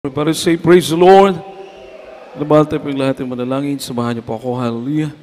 Everybody say, praise the Lord. Labahal tayo pong lahat ng manalangin. Samahan niyo po ako. Hallelujah.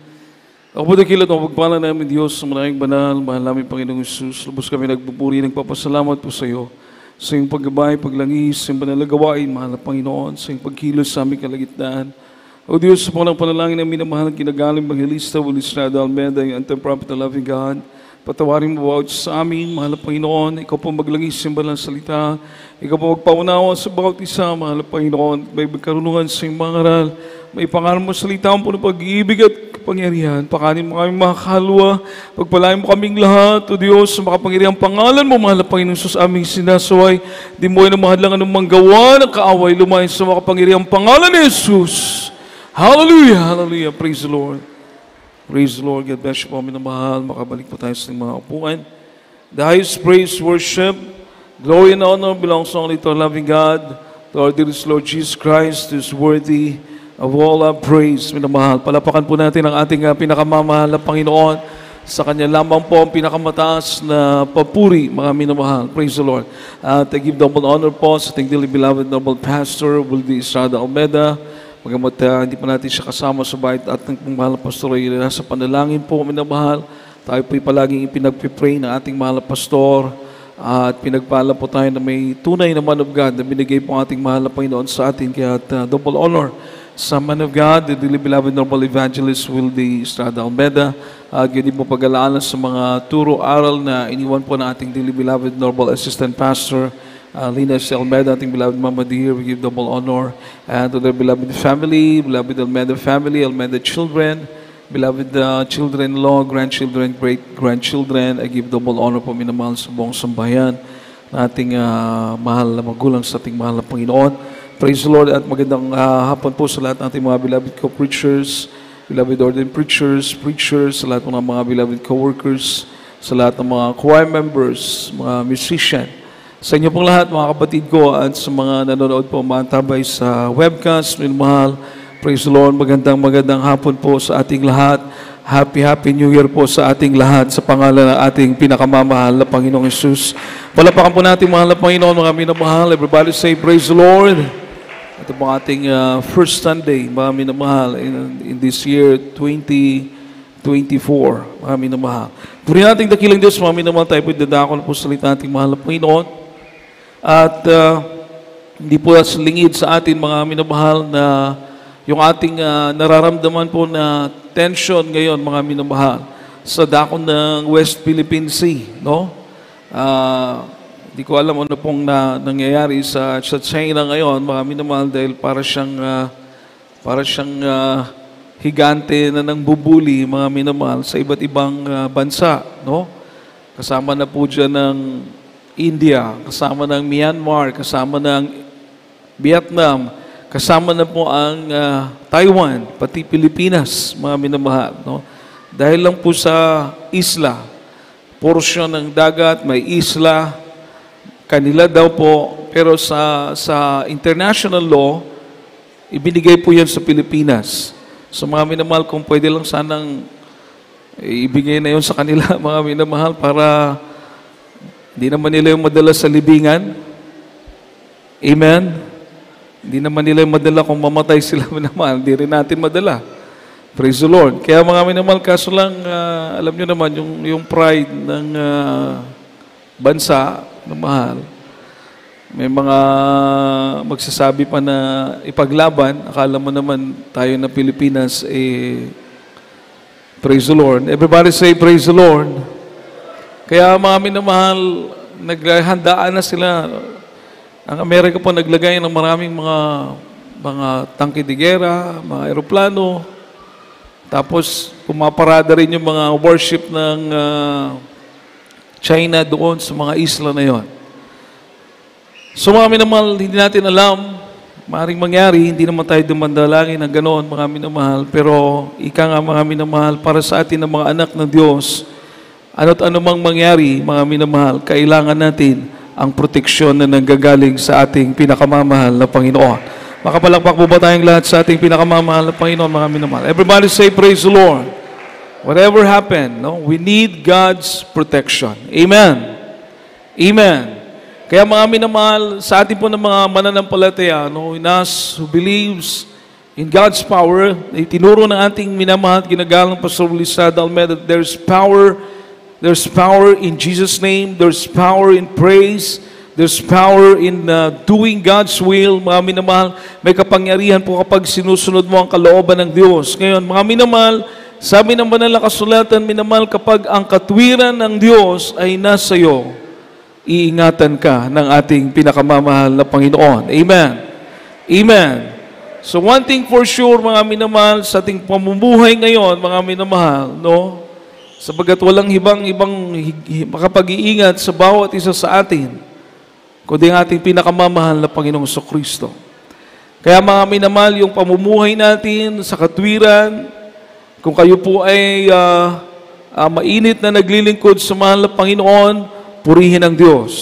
Ako po dakilat ang pagpala namin Diyos sa maraming banal. Mahal namin Panginoong Isus. Lubos kami nagpupuri, nagpapasalamat po sa iyo. Sa iyong paggabay, paglangis, sa iyong banalagawain, mahal na Panginoon, sa iyong pagkilos sa aming kalagitnaan. O Diyos, sa mga panalangin ng minamahal, kinagaling Evangelista Willistrada Almeida, yung Anti-Prophet of Loving God. Patawarin mo bawat sa amin, mahal na Panginoon. Ikaw po maglangis sa balang salita. Ikaw po magpaunawa sa bawat isa, mahal na Panginoon. May karunungan sa iyong mga aral. May pangalan mo salita mo po ng pag-ibig at kapangyarihan. Pakanin mo kami mga kalwa. Pagpalain mo kaming lahat, O Diyos, sa makapangyarihang pangalan mo, mahal na Panginoon Sus, aming sinasaway. Di mo ay namahadlangan ng manggawa ng kaaway. Lumayan sa makapangyarihang pangalan ni Jesus. Hallelujah, hallelujah. Praise the Lord. Praise the Lord. God bless you po, minamahal. Makabalik po tayo sa mga upuan. The highest praise, worship, glory and honor belongs only to our loving God, to our dearest Lord Jesus Christ, who is worthy of all our praise, minamahal. Palapakan po natin ang ating pinakamamahal na Panginoon. Sa Kanya lamang po ang pinakamataas na papuri, mga minamahal. Praise the Lord. I give double honor po sa ating dearly beloved noble pastor, Wildy Estrada Almeida. Magamat hindi pa natin siya kasama sa bahay at ng mahal na pastor ay nasa panalangin po, minamahal. Tayo po'y palaging ipinagpipray ng ating mahal na pastor at pinagpala po tayo na may tunay na man of God na binigay po ating mahal na Panginoon sa atin. Kaya double honor sa man of God, the dearly beloved noble evangelist Wildy Estrada Almeida. Ganyan po pag-alaalan sa mga turo-aral na iniwan po ng ating dearly beloved noble assistant pastor Lina C. Almeida, ating beloved Mama Dear, we give double honor. And to their beloved family, beloved Almeida family, Almeida children, beloved children-in-law, grandchildren, great-grandchildren, I give double honor po minamahal sa buong sambayan na ating mahal na magulang sa ating mahal na Panginoon. Praise the Lord at magandang hapon po sa lahat ng ating mga beloved co-preachers, beloved ordained preachers, sa lahat ng mga beloved co-workers, sa lahat ng mga choir members, mga musician. Sa inyo pong lahat, mga kapatid ko, at sa mga nanonood po, maantabay sa webcast, minamahal, praise the Lord, magandang hapon po sa ating lahat. Happy New Year po sa ating lahat sa pangalan ng ating pinakamamahal na Panginoong Hesus. Palapakan po natin, mahal na Panginoon, mga minamahal. Everybody say, praise the Lord. Ito po ating first Sunday, mga minamahal, in this year 2024, mga minamahal. Puri natin dakilang Diyos, mga minamahal, tayo po dadako na po salita ating mahal na Panginoon. At hindi po lingid sa atin, mga minamahal, na yung ating nararamdaman po na tension ngayon, mga minamahal, sa dakon ng West Philippine Sea, no? Hindi ko alam ano pong nangyayari sa China ngayon, mga minamahal, dahil para siyang higante na nang bubuli, mga minamahal, sa iba't ibang bansa, no? Kasama na po dyan ng India, kasama ng Myanmar, kasama ng Vietnam, kasama na po ang Taiwan, pati Pilipinas, mga minamahal, no? Dahil lang po sa isla, portion ng dagat, may isla, kanila daw po, pero sa international law, ibinigay po yan sa Pilipinas. So mga minamahal, kung pwede lang sanang ibigay na yun sa kanila, mga minamahal, para hindi naman nila yung madala sa libingan. Amen? Hindi naman nila yung madala kung mamatay sila, minamahal. Hindi rin natin madala. Praise the Lord. Kaya mga minamahal, kaso lang, alam nyo naman, yung pride ng bansa, minamahal, may mga magsasabi pa na ipaglaban. Akala mo naman tayo na Pilipinas, praise the Lord. Everybody say, praise the Lord. Kaya mga minamahal, naghandaan na sila. Ang Amerika po naglagay ng maraming mga tangke de gera, mga aeroplano. Tapos pumaparada rin yung mga worship ng China doon sa mga isla na yon. So mga minamahal, hindi natin alam, maaaring mangyari, hindi naman tayo dumandalangin ng ganoon, mga minamahal. Pero ika nga mga minamahal, para sa atin ng mga anak ng Diyos, ano't anumang mangyari, mga minamahal, kailangan natin ang proteksyon na nanggagaling sa ating pinakamamahal na Panginoon. Makapalakpak po ba tayong lahat sa ating pinakamamahal na Panginoon, mga minamahal? Everybody say, praise the Lord. Whatever happened, no, we need God's protection. Amen. Amen. Kaya mga minamahal, sa atin po ng mga mananampalataya, no, in us who believes in God's power, itinuro ng ating minamahal at ginagalang Pastor Lisa Dalmeda, there's power in Jesus' name, there's power in praise, there's power in doing God's will. Mga minamahal, may kapangyarihan po kapag sinusunod mo ang kalooban ng Diyos. Ngayon, mga minamahal, sabi ng banal na kasulatan, minamahal, kapag ang katwiran ng Diyos ay nasa iyo, iingatan ka ng ating pinakamamahal na Panginoon. Amen. Amen. So one thing for sure, mga minamahal, sa ating pamumuhay ngayon, mga minamahal, no? Sabagat walang ibang makapag-iingat sa bawat isa sa atin, kundi ang ating pinakamamahal na Panginoong Kristo. Kaya mga minamahal, yung pamumuhay natin sa katwiran, kung kayo po ay mainit na naglilingkod sa mahal na Panginoon, purihin ang Diyos.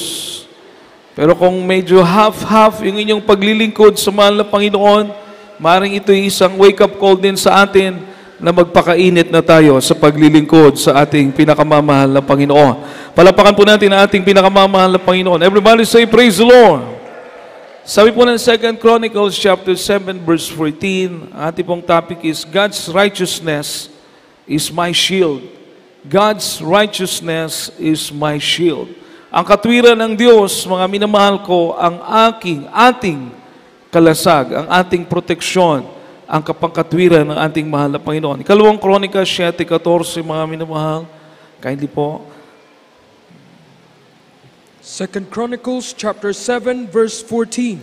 Pero kung medyo half-half yung inyong paglilingkod sa mahal na Panginoon, maaaring ito ay isang wake-up call din sa atin na magpakainit na tayo sa paglilingkod sa ating pinakamamahal na Panginoon. Palapakan po natin ang ating pinakamamahal na Panginoon. Everybody say, praise the Lord! Sabi po ng 2 Chronicles chapter 7 verse 14, ang ating pong topic is, God's righteousness is my shield. God's righteousness is my shield. Ang katwiran ng Diyos, mga minamahal ko, ang ating kalasag, ang ating proteksyon, ang kapangkatwiran ng ating mahal na Panginoon. Ikalawang Kronika 7:14, mga minamahal. Kindly po. 2 Chronicles chapter 7 verse 14.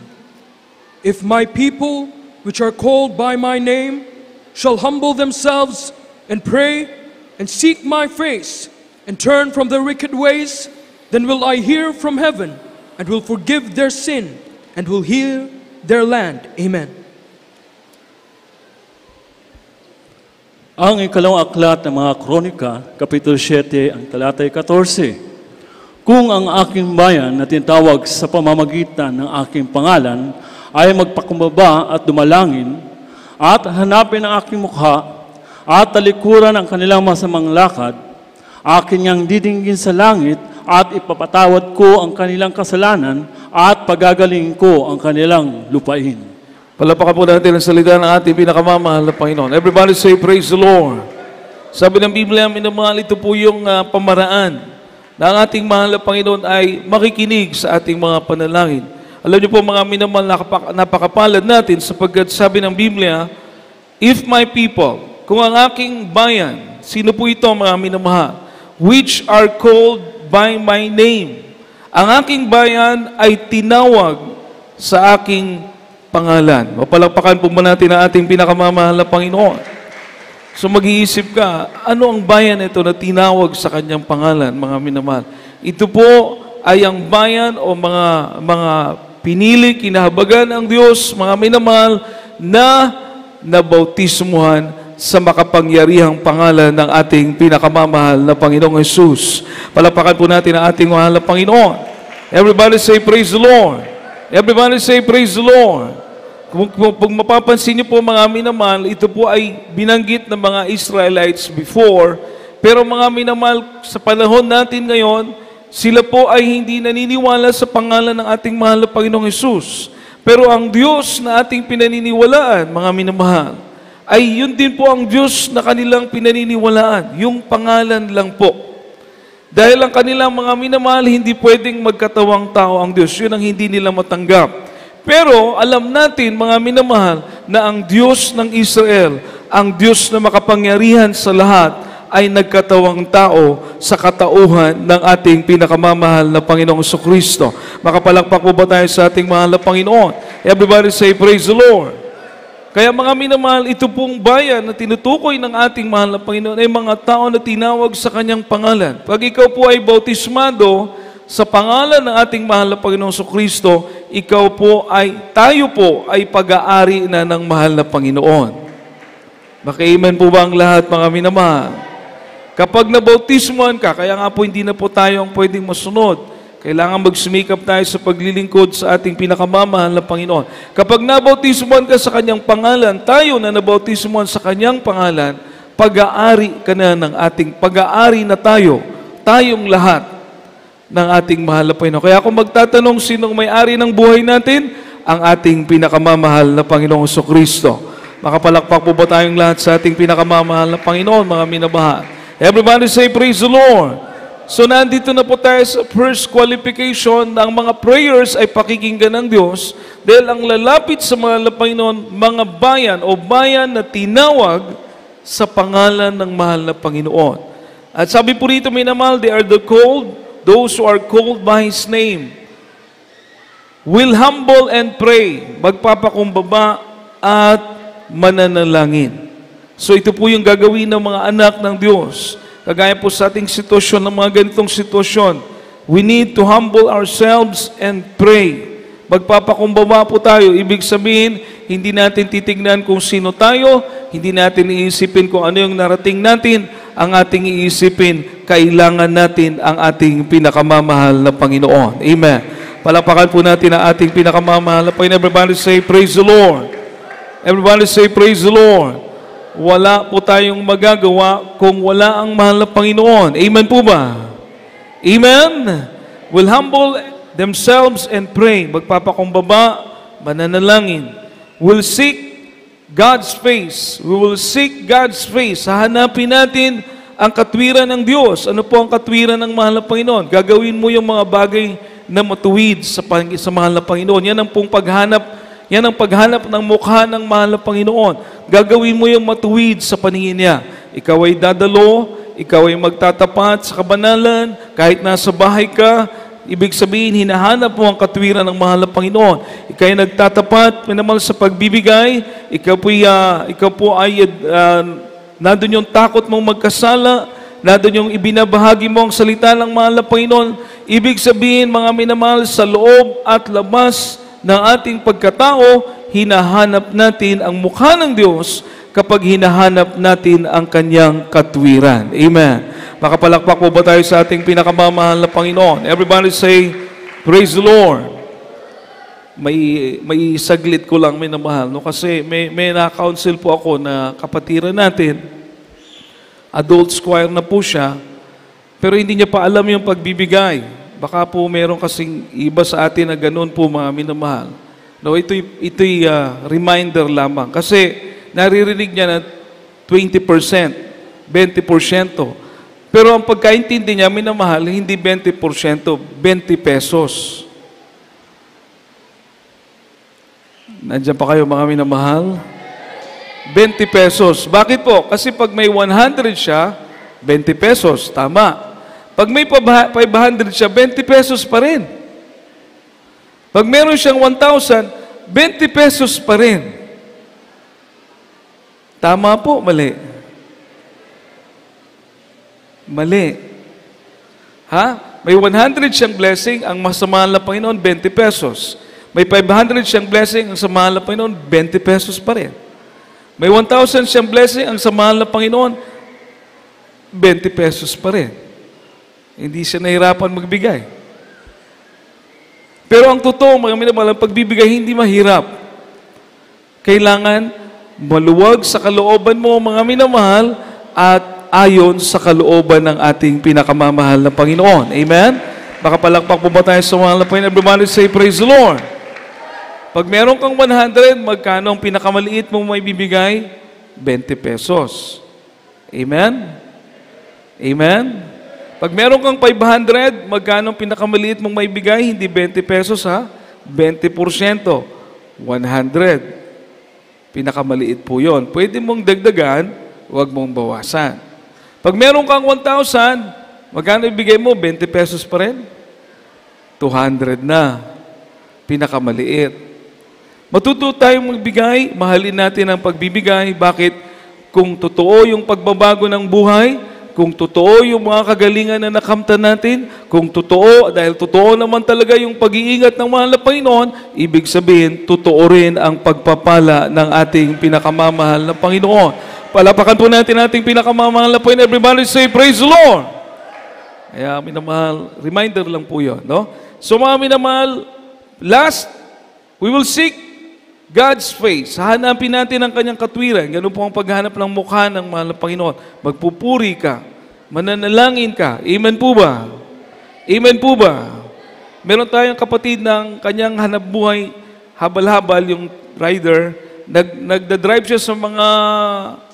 If my people, which are called by my name, shall humble themselves and pray and seek my face and turn from their wicked ways, then will I hear from heaven and will forgive their sin and will heal their land. Amen. Ang ikalawang aklat ng mga Kronika, Kapitulo 7, ang talatay 14. Kung ang aking bayan na tinatawag sa pamamagitan ng aking pangalan ay magpakumbaba at dumalangin at hanapin ang aking mukha at talikuran ang kanilang masamang lakad, akin niyang didinggin sa langit at ipapatawad ko ang kanilang kasalanan at pagagalingin ko ang kanilang lupain. Palapakan po natin ang salita ng ating pinakamamahal na Panginoon. Everybody say, praise the Lord. Sabi ng Biblia, minamahal, ito po yung pamaraan na ang ating mahal na Panginoon ay makikinig sa ating mga panalangin. Alam niyo po mga minamahal, napakapalad natin sapagkat sabi ng Biblia, if my people, kung ang aking bayan, sino po ito mga minamahal, which are called by my name, ang aking bayan ay tinawag sa aking pangalan. Mapalakpakan po ba natin ang ating pinakamamahal na Panginoon? So mag-iisip ka, ano ang bayan ito na tinawag sa kanyang pangalan, mga minamahal? Ito po ay ang bayan o mga pinili, kinahabagan ng Diyos, mga minamahal, na nabautismuhan sa makapangyarihang pangalan ng ating pinakamamahal na Panginoong Jesus. Palapakan po natin ang ating mahal na Panginoon. Everybody say, praise the Lord. Everybody say, praise the Lord. Kung mapapansin niyo po mga minamahal, ito po ay binanggit ng mga Israelites before, pero mga minamahal, sa panahon natin ngayon, sila po ay hindi naniniwala sa pangalan ng ating mahal na Panginoong Jesus. Pero ang Diyos na ating pinaniniwalaan, mga minamahal, ay yun din po ang Diyos na kanilang pinaniniwalaan, yung pangalan lang po. Dahil ang kanilang mga minamahal, hindi pwedeng magkatawang tao ang Diyos. Yun ang hindi nila matanggap. Pero alam natin, mga minamahal, na ang Diyos ng Israel, ang Diyos na makapangyarihan sa lahat, ay nagkatawang tao sa katauhan ng ating pinakamamahal na Panginoong Kristo. Makapalakpak po ba tayo sa ating mahal na Panginoon? Everybody say, praise the Lord. Kaya mga minamahal, ito pong bayan na tinutukoy ng ating mahal na Panginoon ay mga tao na tinawag sa kanyang pangalan. Pag ikaw po ay bautismado sa pangalan ng ating mahal na Panginoong Kristo, tayo po ay pag-aari na ng mahal na Panginoon. Maki-amen po ba ang lahat, mga minamahal? Kapag nabautismuhan ka, kaya nga po hindi na po tayo ang pwedeng masunod. Kailangan magsumikap tayo sa paglilingkod sa ating pinakamamahal na Panginoon. Kapag nabautismuhan ka sa kanyang pangalan, tayo na nabautismuhan sa kanyang pangalan, pag-aari ka na ng ating pag-aari na tayo, tayong lahat ng ating mahal na Panginoon. Kaya kung magtatanong sinong may-ari ng buhay natin, ang ating pinakamamahal na Panginoong Jesucristo. Makapalakpak po ba tayong lahat sa ating pinakamamahal na Panginoon, mga minamahal? Everybody say, praise the Lord. So nandito na po tayo sa first qualification na ang mga prayers ay pakikinggan ng Diyos dahil ang lalapit sa mahal na Panginoon, mga bayan o bayan na tinawag sa pangalan ng mahal na Panginoon. At sabi po rito, minamahal, they are the called, those who are called by His name, will humble and pray, magpapakumbaba at mananalangin. So ito po yung gagawin ng mga anak ng Diyos. Kagaya po sa ating sitwasyon, ng mga ganitong sitwasyon, we need to humble ourselves and pray. Magpapakumbaba po tayo. Ibig sabihin, hindi natin titignan kung sino tayo, hindi natin iisipin kung ano yung narating natin, ang ating iisipin, kailangan natin ang ating pinakamamahal na Panginoon. Amen. Palapakan po natin ang ating pinakamamahal na Panginoon. Everybody say, praise the Lord. Everybody say, praise the Lord. Wala po tayong magagawa kung wala ang mahal na Panginoon. Amen po ba? Amen? Will humble themselves and pray. Magpapakumbaba, mananalangin. Will seek God's face. We will seek God's face. Hahanapin natin ang katwiran ng Diyos. Ano po ang katwiran ng mahal na Panginoon? Gagawin mo yung mga bagay na matuwid sa mahal na Panginoon. Yan ang pong paghanap. Yan ang paghanap ng mukha ng mahal na Panginoon. Gagawin mo yung matuwid sa paningin niya. Ikaw ay dadalo, ikaw ay magtatapat sa kabanalan, kahit nasa bahay ka, ibig sabihin, hinahanap mo ang katwiran ng mahal na Panginoon. Ikaw ay nagtatapat, minamahal sa pagbibigay, ikaw po ay nandun yung takot mong magkasala, nandun yung ibinabahagi mo ang salita ng mahal na Panginoon. Ibig sabihin, mga minamahal, sa loob at labas ng ating pagkatao, hinahanap natin ang mukha ng Diyos kapag hinahanap natin ang Kanyang katwiran. Amen. Makapalakpak po ba tayo sa ating pinakamamahal na Panginoon? Everybody say, praise the Lord. May saglit ko lang, minamahal. No? Kasi may na-counsel po ako na kapatiran natin. Adult squire na po siya. Pero hindi niya pa alam yung pagbibigay. Baka po meron kasing iba sa atin na ganun po, mga minamahal. No, ito'y reminder lamang. Kasi naririnig niya na 20%, 20%. Pero ang pagkaintindi niya, minamahal, hindi 20%, 20 pesos. Nandiyan pa kayo, mga minamahal? 20 pesos. Bakit po? Kasi pag may 100 siya, 20 pesos. Tama. Pag may 500 siya, 20 pesos pa rin. Pag meron siyang 1,000, 20 pesos pa rin. Tama po, mali. Mali. Ha? May 100 siyang blessing, ang masamahal na Panginoon, 20 pesos. May 500 siyang blessing, ang samahal na Panginoon, 20 pesos pa rin. May 1,000 siyang blessing, ang samahal na Panginoon, 20 pesos pa rin. Hindi siya nahirapan magbigay. Pero ang totoo, mga minamahal, ang pagbibigay hindi mahirap. Kailangan maluwag sa kalooban mo, mga minamahal, at ayon sa kalooban ng ating pinakamamahal na Panginoon. Amen? Makapalakpak po ba tayo sa mahal na Panginoon? Everybody say, praise the Lord. Pag meron kang 100, magkano ang pinakamaliit mong may bibigay? 20 pesos. Amen? Amen? Pag meron kang 500, magkano ang pinakamaliit mong may bigay? Hindi 20 pesos, ha? 20%. 100. Pinakamaliit po yon. Pwede mong dagdagan, huwag mong bawasan. Pag meron kang 1,000, magkano ibigay mo? 20 pesos pa rin? 200 na. Pinakamaliit. Matuto tayong magbigay, mahalin natin ang pagbibigay. Bakit? Kung totoo yung pagbabago ng buhay, kung totoo yung mga kagalingan na nakamtan natin, kung totoo, dahil totoo naman talaga yung pag-iingat ng mahal na Panginoon, ibig sabihin, totoo rin ang pagpapala ng ating pinakamamahal na Panginoon. Palapakan po natin ating pinakamamahal na Panginoon. Everybody say, praise the Lord! Kaya, minamahal, reminder lang po yun, no? So, mga minamahal, last, we will seek God's face. Hahanapin natin ang kanyang katwiran. Ganun po ang paghanap ng mukha ng mahal na Panginoon. Magpupuri ka. Mananalangin ka. Amen po ba? Amen po ba? Meron tayong kapatid ng kanyang hanapbuhay, habal-habal yung rider, nagda-drive siya sa mga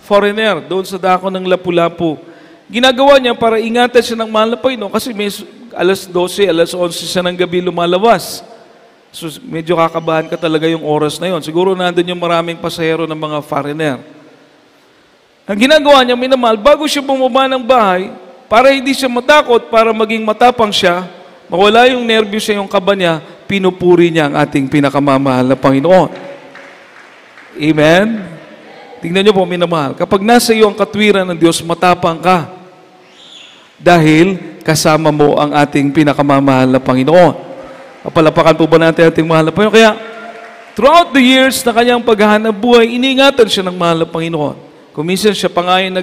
foreigner doon sa dako ng Lapu-Lapu. Ginagawa niya para ingatan siya ng mahal na Panginoon kasi may alas 12, alas 11 siya ng gabi lumalabas. So medyo kakabahan ka talaga yung oras na yon. Siguro nandun yung maraming pasahero ng mga foreigner. Ang ginagawa niya, minamahal, bago siya bumaba ng bahay, para hindi siya matakot, para maging matapang siya, mawala yung nervyos niya, yung kaba niya, pinupuri niya ang ating pinakamamahal na Panginoon. Amen? Tingnan niyo po, minamahal. Kapag nasa iyo ang katwiran ng Diyos, matapang ka. Dahil kasama mo ang ating pinakamamahal na Panginoon. Papalapakan po ba natin ating mahal na Panginoon? Kaya, throughout the years na kanyang paghahanap buhay, iniingatan siya ng mahal na Panginoon. Kung minsan siya pa nga yung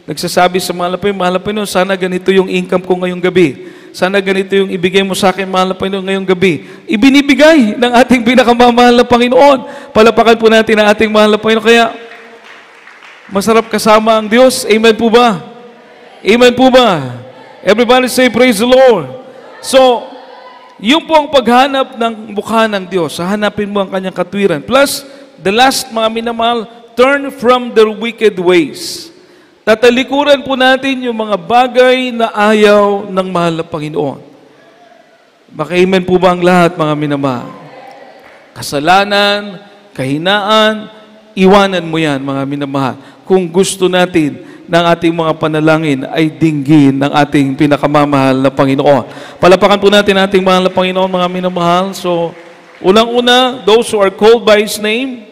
nagsasabi sa mahal na Panginoon, sana ganito yung income ko ngayong gabi. Sana ganito yung ibigay mo sa akin, mahal na Panginoon, ngayong gabi. Ibinibigay ng ating pinakamamahal na Panginoon. Palapakan po natin ang ating mahal na Panginoon. Kaya, masarap kasama ang Diyos. Amen po ba? Amen po ba? Everybody say, praise the Lord. So, yung po ang paghanap ng mukha ng Diyos. Hanapin mo ang kanyang katwiran. Plus, the last, mga minamahal, turn from their wicked ways. Tatalikuran po natin yung mga bagay na ayaw ng mahal na Panginoon. Maka-amen po ba ang lahat, mga minamahal? Kasalanan, kahinaan, iwanan mo yan, mga minamahal. Kung gusto natin ng ating mga panalangin ay dinggin ng ating pinakamamahal na Panginoon. Palapakan po natin ating mahal na Panginoon, mga minamahal. So, unang-una, those who are called by His name,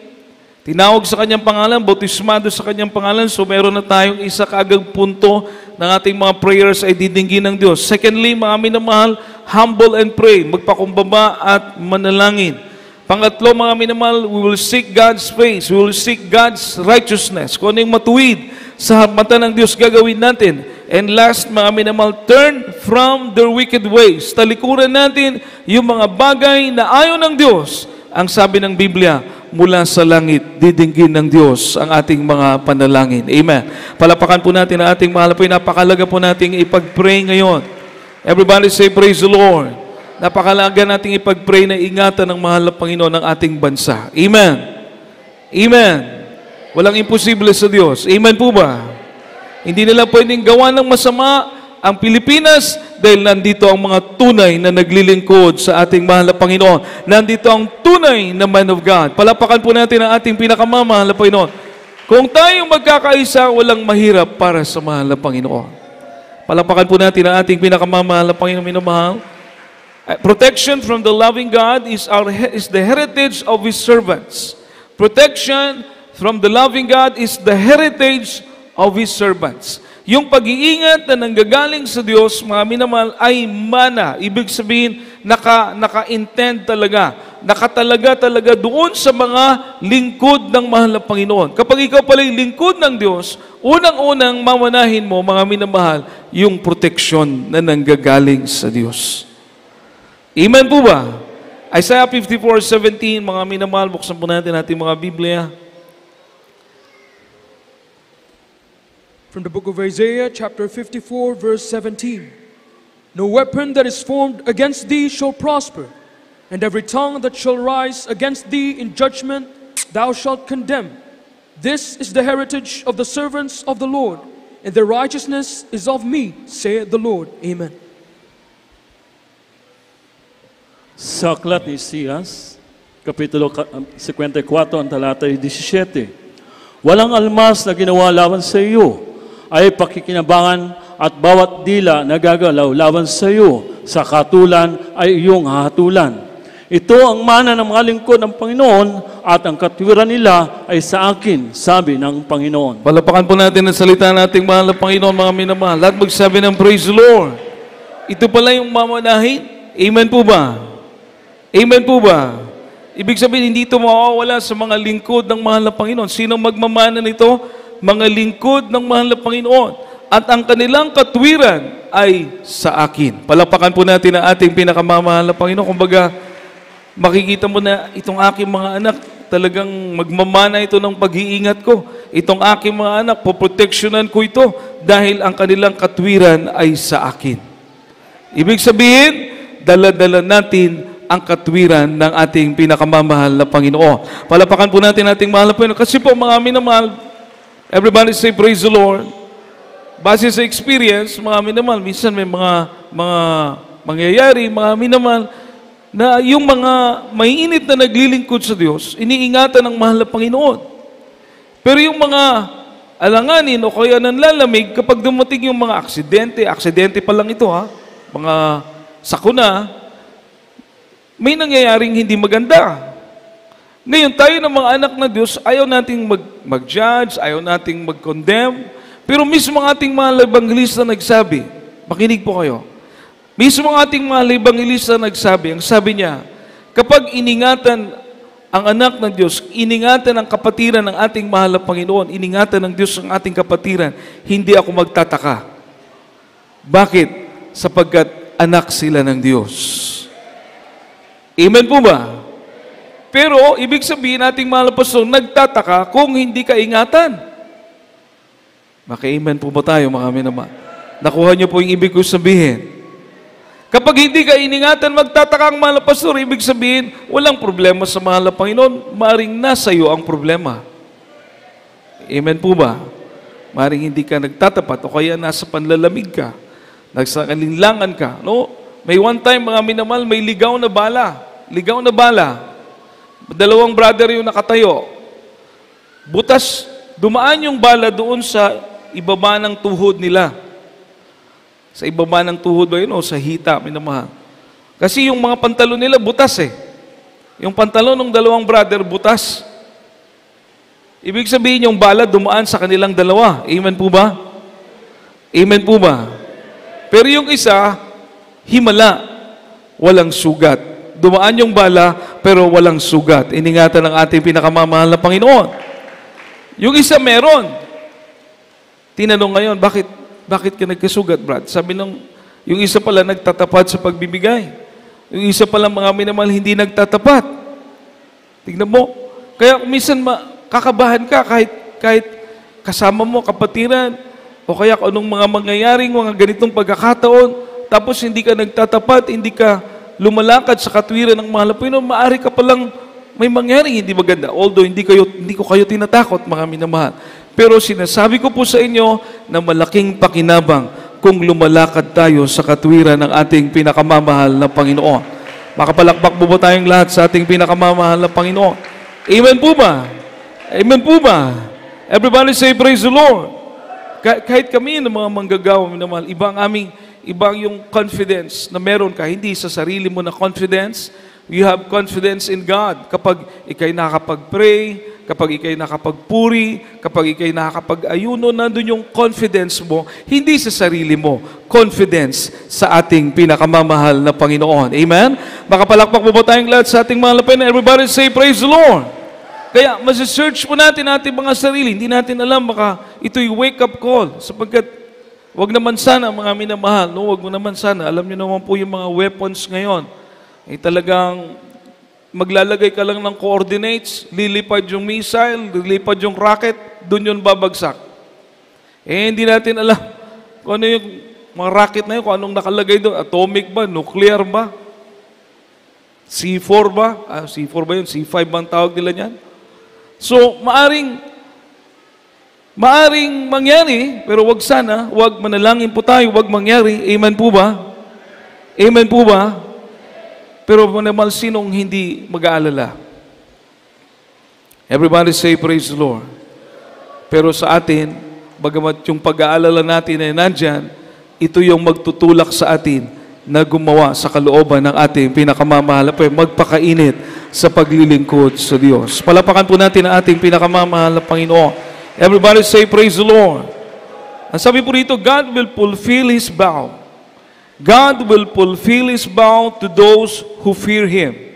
tinawag sa kanyang pangalan, bautismado sa kanyang pangalan. So, meron na tayong isa kaagad punto ng ating mga prayers ay didinggin ng Diyos. Secondly, mga minamahal, humble and pray. Magpakumbaba at manalangin. Pangatlo, mga minamahal, we will seek God's face. We will seek God's righteousness. Kung ano yung matuwid sa mata ng Diyos, gagawin natin. And last, mga minamahal, turn from their wicked ways. Talikuran natin yung mga bagay na ayaw ng Diyos. Ang sabi ng Biblia, mula sa langit, didinggin ng Diyos ang ating mga panalangin. Amen. Palapakan po natin ang ating mahal po. Napakalaga po nating ipag-pray ngayon. Everybody say, praise the Lord. Napakalaga nating ipag-pray na ingatan ng mahal na Panginoon ng ating bansa. Amen. Amen. Walang imposible sa Diyos. Amen po ba? Hindi nila pwedeng gawa ng masama ang Pilipinas dahil nandito ang mga tunay na naglilingkod sa ating mahal na Panginoon. Nandito ang tunay na man of God. Palapakan po natin ang ating pinakamamahal na Panginoon. Kung tayong magkakaisa, walang mahirap para sa mahal na Panginoon. Palapakan po natin ang ating pinakamamahal na Panginoon, minamahal. Protection from the loving God is the heritage of His servants. Protection from the loving God is the heritage of His servants. Yung pag-iingat na nanggagaling sa Diyos, mga minamahal, ay mana. Ibig sabihin, naka-intend talaga. Nakatalaga doon sa mga lingkod ng mahal na Panginoon. Kapag ikaw pala yung lingkod ng Diyos, unang-unang mamanahin mo, mga minamahal, yung proteksyon na nanggagaling sa Diyos. Amen po ba? Isaiah 54:17, mga minamahal, buksan po natin ating mga Biblia. From the book of Isaiah, chapter 54, verse 17. No weapon that is formed against thee shall prosper, and every tongue that shall rise against thee in judgment thou shalt condemn. This is the heritage of the servants of the Lord, and their righteousness is of me, saith the Lord. Amen. Sa aklat ni Isaias, Kapitulo 54, ang talata 17. Walang almas na ginawa laban sa iyo ay pakikinabangan at bawat dila na gagalaw laban sa iyo sa katulan ay iyong hahatulan. Ito ang mana ng mga lingkod ng Panginoon at ang katwiran nila ay sa akin, sabi ng Panginoon. Palapakan po natin ang salita nating mahal na Panginoon, mga minamahal. Lahat magsabi ng praise the Lord. Ito pala yung mamanahin. Amen po ba? Amen po ba? Ibig sabihin, hindi ito mawawala sa mga lingkod ng mahal na Panginoon. Sino magmamana nito? Mga lingkod ng mahal na Panginoon. At ang kanilang katwiran ay sa akin. Palapakan po natin ang ating pinakamamahal na Panginoon. Kumbaga, makikita mo na itong aking mga anak, talagang magmamana ito ng pag-iingat ko. Itong aking mga anak, poproteksyonan ko ito dahil ang kanilang katwiran ay sa akin. Ibig sabihin, dala-dala natin ang katwiran ng ating pinakamamahal na Panginoon. Palapakan po natin ating mahal na Panginoon. Kasi po, mga minamahal, everybody say, praise the Lord. Base sa experience, mga minamahal, minsan may mga mangyayari, mga minamahal, na yung mga maiinit na naglilingkod sa Diyos, iniingatan ng mahal na Panginoon. Pero yung mga alanganin o kaya nanlalamig, kapag dumating yung mga aksidente pa lang ito mga sakuna, may nangyayaring hindi maganda. Ngayon, tayo ng mga anak na Diyos, ayaw nating mag-judge, ayaw nating mag-condemn, pero mismo ang ating mga ebangelista nagsabi, makinig po kayo, mismo ang ating mga ebangelista nagsabi, ang sabi niya, kapag iningatan ang anak ng Diyos, iningatan ang kapatiran ng ating mahal na Panginoon, iningatan ng Diyos ang ating kapatiran, hindi ako magtataka. Bakit? Sapagkat anak sila ng Diyos. Amen po ba? Pero, ibig sabihin nating mahal na pastor, nagtataka kung hindi ka ingatan. Maka-amen po ba tayo, mga minamahal? Nakuha niyo po yung ibig ko sabihin. Kapag hindi ka iningatan, magtataka ang mahal na pastor, ibig sabihin, walang problema sa mahal na Panginoon, maring nasa iyo ang problema. Amen po ba? Maring hindi ka nagtatapat o kaya nasa panlalamig ka, nasa kalinlangan ka. No? May one time, mga minamahal, may ligaw na bala. Ligaw na bala. Dalawang brother yung nakatayo. Butas, dumaan yung bala doon sa ibaba ng tuhod nila. Sa ibaba ng tuhod ba yun o sa hita, minamahal. Kasi yung mga pantalon nila, butas eh. Yung pantalon ng dalawang brother, butas. Ibig sabihin yung bala dumaan sa kanilang dalawa. Amen po ba? Amen po ba? Pero yung isa, himala, walang sugat. Dumaan yung bala, pero walang sugat. Iningatan ng ating pinakamamahal na Panginoon. Yung isa meron. Tinanong ngayon, bakit ka nagkasugat, Brad? Sabi yung isa pala nagtatapat sa pagbibigay. Yung isa pala mga minamahal hindi nagtatapat. Tignan mo. Kaya minsan kakabahan ka kahit kasama mo, kapatiran, o kaya kung anong mga mangyayaring, mga ganitong pagkakataon, tapos hindi ka nagtatapat, hindi ka lumalakad sa katwiran ng mahal na Panginoon, maaari ka palang may mangyaring hindi maganda. Although hindi ko kayo tinatakot, mga minamahal. Pero sinasabi ko po sa inyo na malaking pakinabang kung lumalakad tayo sa katwiran ng ating pinakamamahal na Panginoon. Makapalakpak po ba tayong lahat sa ating pinakamamahal na Panginoon? Amen po ba? Amen po ba? Everybody say, praise the Lord. Kahit kami ng mga manggagawa, minamahal, ibang yung confidence na meron ka, hindi sa sarili mo na confidence. You have confidence in God. Kapag ikay nakakapag-pray, kapag ikay nakapagpuri, kapag ikay nakakapag-ayuno, nandun yung confidence mo, hindi sa sarili mo, confidence sa ating pinakamamahal na Panginoon. Amen? Makapalakpak po ba tayong lahat sa ating mahal na Panginoon? Everybody say, praise the Lord. Kaya, masisearch po natin ating mga sarili. Hindi natin alam, baka ito'y wake-up call, sapagkat wag naman sana, mga minamahal, no? Wag mo naman sana. Alam niyo naman po yung mga weapons ngayon. Talagang maglalagay ka lang ng coordinates, lilipad yung missile, lilipad yung rocket, dun yun babagsak. Hindi natin alam kung ano yung mga rocket na yun, kung anong nakalagay doon. Atomic ba? Nuclear ba? C4 ba? C4 ba yun? C5 ba ang tawag nila niyan? So, maaring mangyari, pero wag sana, wag manalangin po tayo, wag mangyari. Amen po ba? Amen po ba? Pero naman sinong hindi mag-aalala? Everybody say, praise the Lord. Pero sa atin, bagamat yung pag-aalala natin ay nandyan, ito yung magtutulak sa atin na gumawa sa kalooban ng ating pinakamamahal, magpakainit sa paglilingkod sa Diyos. Palapakan po natin ang ating pinakamamahal na Panginoon. Everybody say, praise the Lord. Ang sabi po dito, God will fulfill His vow. God will fulfill His vow to those who fear Him.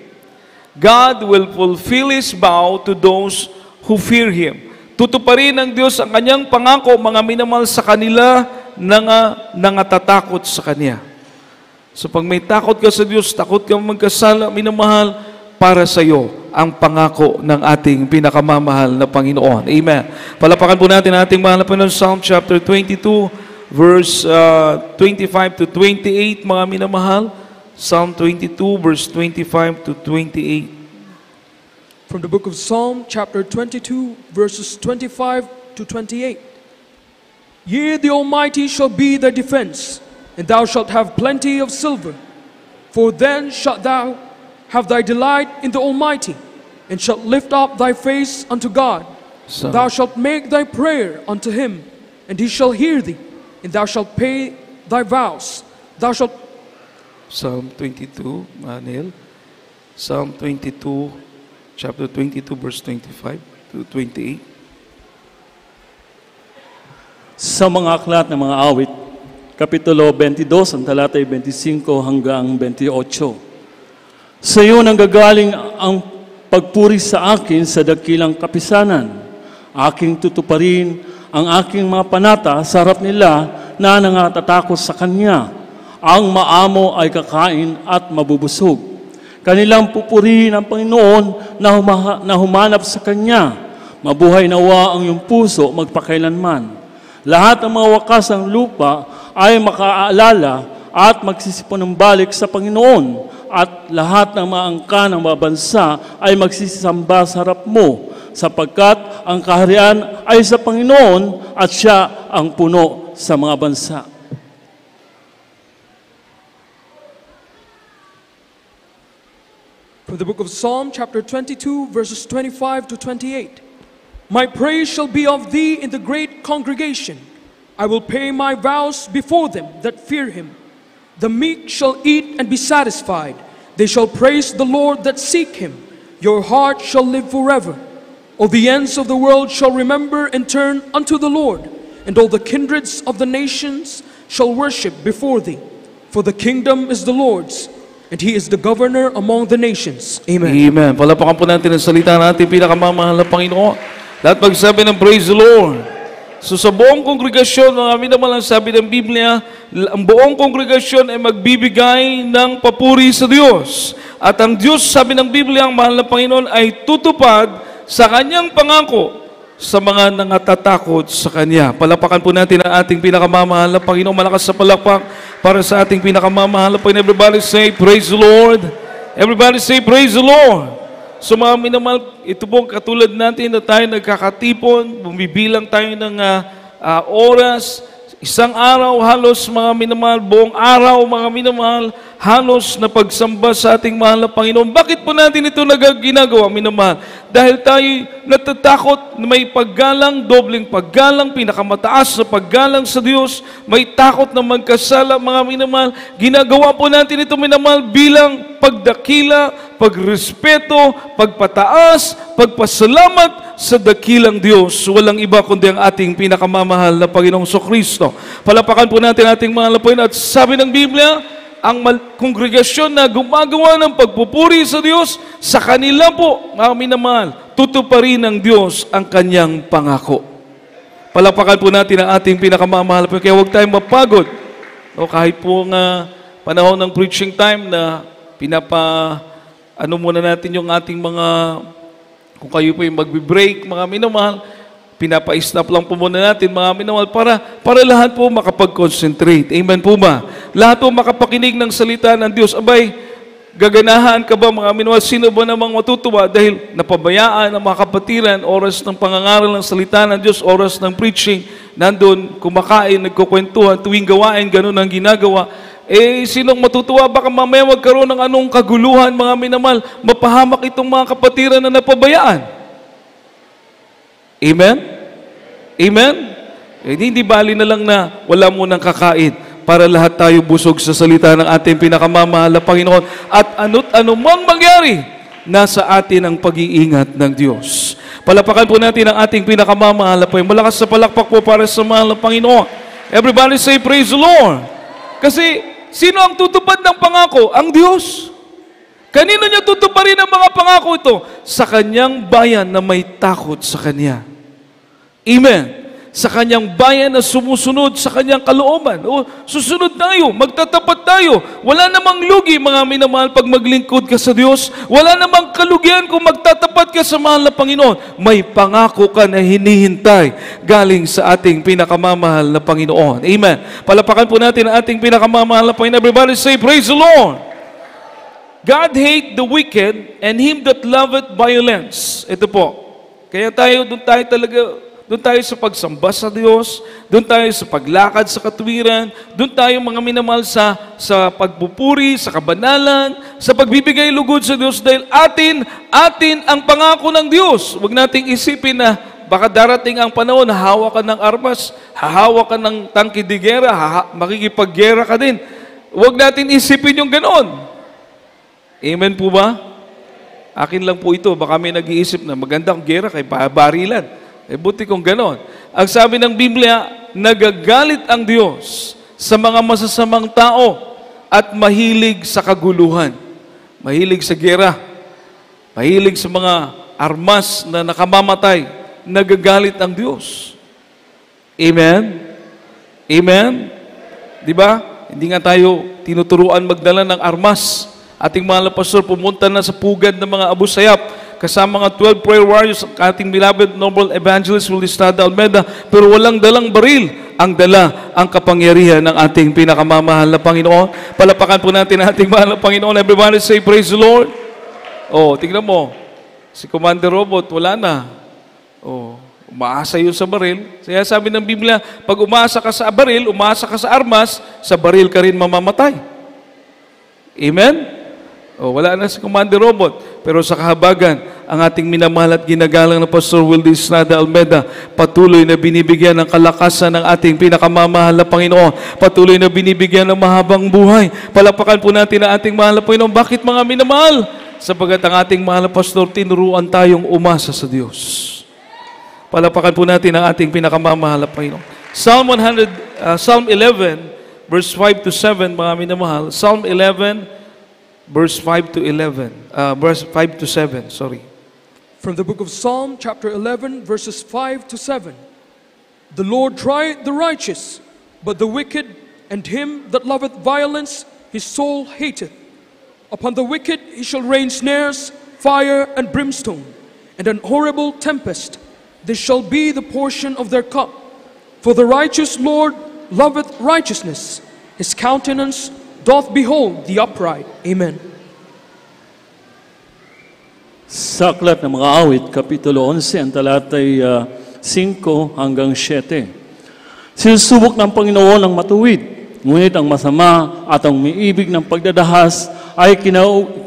God will fulfill His vow to those who fear Him. Tutuparin ng Diyos ang Kanyang pangako, mga minamahal, sa kanila na nangatatakot sa Kanya. So pag may takot ka sa Diyos, takot ka magkasala, minamahal, para sa iyo ang pangako ng ating pinakamamahal na Panginoon. Amen. Palapakan po natin ang ating mahal na Panginoon, Psalm chapter 22, verse 25 to 28, mga minamahal. Psalm 22, verse 25 to 28. From the book of Psalm, chapter 22, verses 25 to 28. Yea, the Almighty shall be thy defense, and thou shalt have plenty of silver. For then shalt thou have thy delight in the Almighty, and shalt lift up thy face unto God. So, Thou shalt make thy prayer unto him, and he shall hear thee, and thou shalt pay thy vows. Thou shalt Psalm 22, Neil. Psalm 22, chapter 22, verse 25 to 28. Sa mga aklat ng mga awit, Kapitulo 22, ang talatay 25 hanggang 28. Sa iyo nanggagaling ang pagpuri sa akin sa dakilang kapisanan. Aking tutuparin ang aking mga panata sa harap nila na nangatatakot sa Kanya. Ang maamo ay kakain at mabubusog. Kanilang pupurihin ang Panginoon na humanap sa Kanya. Mabuhay nawa ang iyong puso magpakailanman. Lahat ng mga wakas ng lupa ay makaalala at magsisipon ng balik sa Panginoon. At lahat ng mga angka ng mga bansa ay magsisisamba sa harap mo, sapagkat ang kaharian ay sa Panginoon at Siya ang puno sa mga bansa. From the book of Psalm, chapter 22, verses 25 to 28. My praise shall be of thee in the great congregation. I will pay my vows before them that fear him. The meek shall eat and be satisfied. They shall praise the Lord that seek him. Your heart shall live forever. All the ends of the world shall remember and turn unto the Lord, and all the kindreds of the nations shall worship before thee. For the kingdom is the Lord's, and He is the governor among the nations. Amen. Amen. Palapakan po natin ang salita natin, pinakamamahal na Panginoon. Lahat magsabi ng praise the Lord. So sa buong kongregasyon, mga minamahal ang sabi ng Biblia, ang buong kongregasyon ay magbibigay ng papuri sa Diyos. At ang Diyos, sabi ng Biblia, ang mahal na Panginoon ay tutupad sa Kanyang pangako sa mga nangatatakot sa Kanya. Palapakan po natin ang ating pinakamamahal na Panginoon. Malakas sa palakpak para sa ating pinakamamahal na Panginoon. Everybody say, praise the Lord. Everybody say, praise the Lord. So mga minamahal, ito po katulad natin na tayo nagkakatipon, bumibilang tayo ng oras, isang araw halos mga minamahal, buong araw mga minamahal, halos na pagsamba sa ating mahal na Panginoon. Bakit po natin ito ginagawa, minamahal? Dahil tayo natatakot na may paggalang, dobleng paggalang, pinakamataas na paggalang sa Diyos, may takot na magkasala, mga minamahal. Ginagawa po natin ito, minamahal, bilang pagdakila, pagrespeto, pagpataas, pagpasalamat sa dakilang Diyos. Walang iba kundi ang ating pinakamamahal na Panginoong Kristo. Palapakan po natin ating mahal na Panginoon. At sabi ng Biblia, ang kongregasyon na gumagawa ng pagpupuri sa Diyos, sa kanila po, mga minamahal, tutuparin ng Diyos ang Kanyang pangako. Palapakan po natin ang ating pinakamamahal. Kaya huwag tayong mapagod. O kahit po nga panahon ng preaching time na muna natin yung ating mga, kung kayo po yung magbe-break, mga minamahal, pinapa-stop lang po muna natin, mga minamahal, para lahat po makapag-concentrate. Amen po ba? Lahat po makapakinig ng salita ng Diyos. Abay, gaganahan ka ba, mga minamahal? Sino ba namang matutuwa dahil napabayaan ang mga kapatiran, oras ng pangangaral ng salita ng Diyos, oras ng preaching, nandun, kumakain, nagkukwentuhan, tuwing gawain, ganun ang ginagawa. Sinong matutuwa? Baka mamaya magkaroon ng anong kaguluhan, mga minamahal, mapahamak itong mga kapatiran na napabayaan. Amen? Amen? Hindi bali na lang na wala munang kakain para lahat tayo busog sa salita ng ating pinakamamahal na Panginoon. At ano mang mangyari, nasa atin ang pag-iingat ng Diyos. Palapakan po natin ang ating pinakamamahal na Panginoon. Malakas sa palakpak po para sa mahal na Panginoon. Everybody say, praise the Lord. Kasi, sino ang tutupad ng pangako? Ang Diyos. Kanino niya tutuparin ang mga pangako ito? Sa Kanyang bayan na may takot sa Kanya. Amen. sa kanyang bayan na sumusunod sa kanyang kalooban. O, susunod tayo, magtatapat tayo. Wala namang lugi, mga minamahal, pag maglingkod ka sa Diyos. Wala namang kalugian kung magtatapat ka sa mahal na Panginoon. May pangako ka na hinihintay galing sa ating pinakamamahal na Panginoon. Amen. Palapakan po natin ang ating pinakamamahal na Panginoon. Everybody say, praise the Lord. God hate the wicked and him that loveth violence. Ito po. Kaya doon tayo sa pagsamba sa Diyos, doon tayo sa paglakad sa katwiran, doon tayo mga minamahal sa pagpupuri, sa kabanalan, sa pagbibigay lugod sa Diyos dahil atin ang pangako ng Diyos. Huwag nating isipin na baka darating ang panahon, hahawa ka ng armas, hahawa ka ng tangke de gera, makikipaggera ka din. Huwag natin isipin yung ganon. Amen po ba? Akin lang po ito, baka may nag-iisip na magandang gera kay barilan. Buti kung ganon. Ang sabi ng Biblia, nagagalit ang Diyos sa mga masasamang tao at mahilig sa kaguluhan. Mahilig sa gera. Mahilig sa mga armas na nakamamatay. Nagagalit ang Diyos. Amen? Amen? Di ba? Hindi nga tayo tinuturuan magdala ng armas. Ating mahal na pastor pumunta na sa pugad ng mga Abu Sayyaf kasama mga 12 prayer warriors, ating beloved noble evangelist Willie Estrada Almeida, pero walang dalang baril. Ang dala ang kapangyarihan ng ating pinakamamahal na Panginoon. Palapakan po natin ang ating mahal na Panginoon. Everybody say, praise the Lord. Oh, tingnan mo. Si Commander Robot, wala na. Oh, umaasa yun sa baril. Kaya sabi ng Biblia, pag umaasa ka sa baril, umaasa ka sa armas, sa baril ka rin mamamatay. Amen? Oh, wala na si Commander Robot. Pero sa kahabagan, ang ating minamahal at ginagalang na Pastor Willie Estrada Almeida, patuloy na binibigyan ng kalakasan ng ating pinakamamahal na Panginoon. Patuloy na binibigyan ng mahabang buhay. Palapakan po natin ang ating mahal na Panginoon. Bakit mga minamahal? Sapagat ang ating mahal na Pastor, tinuruan tayong umasa sa Diyos. Palapakan po natin ang ating pinakamamahal na Panginoon. Psalm 11, verse 5 to 7, mga minamahal. Psalm 11, verse 5 to 11. Verse 5 to 7, sorry. From the book of Psalm, chapter 11, verses 5 to 7. The Lord trieth the righteous, but the wicked and him that loveth violence his soul hateth. Upon the wicked he shall rain snares, fire and brimstone, and an horrible tempest. This shall be the portion of their cup. For the righteous Lord loveth righteousness. His countenance doth behold the upright. Amen. Sa aklat ng mga awit, Kapitulo 11, ang talatay 5 hanggang 7. Sinusubok ng Panginoon ang matuwid, ngunit ang masama at ang umiibig ng pagdadahas ay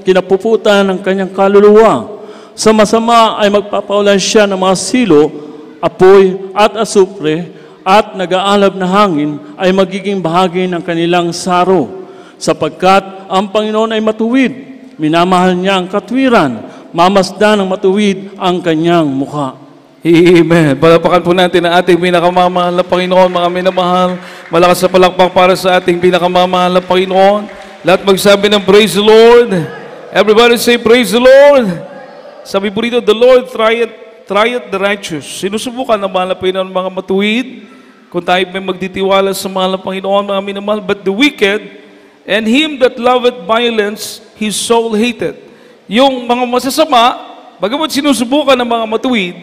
kinapuputan ng kanyang kaluluwa. Sa masama ay magpapaulan siya ng mga silo, apoy at asupre, at nag-aalab na hangin ay magiging bahagi ng kanilang saro. Sapagkat ang Panginoon ay matuwid, minamahal niya ang katwiran, mamasdan ng matuwid ang kanyang mukha. Amen. Palapakan po natin ang ating pinakamamahal na Panginoon, mga minamahal. Malakas sa palakpak para sa ating pinakamamahal na Panginoon. Lahat magsabi ng praise the Lord. Everybody say praise the Lord. Sabi po rito, the Lord trieth the righteous. Sinusubukan ng mahal na Panginoon mga matuwid. Kung tayo may magtitiwala sa mahal na Panginoon, mga minamahal. But the wicked and him that loveth violence, his soul hated. Yung mga masasama, bagamat sinusubukan ng mga matuwid,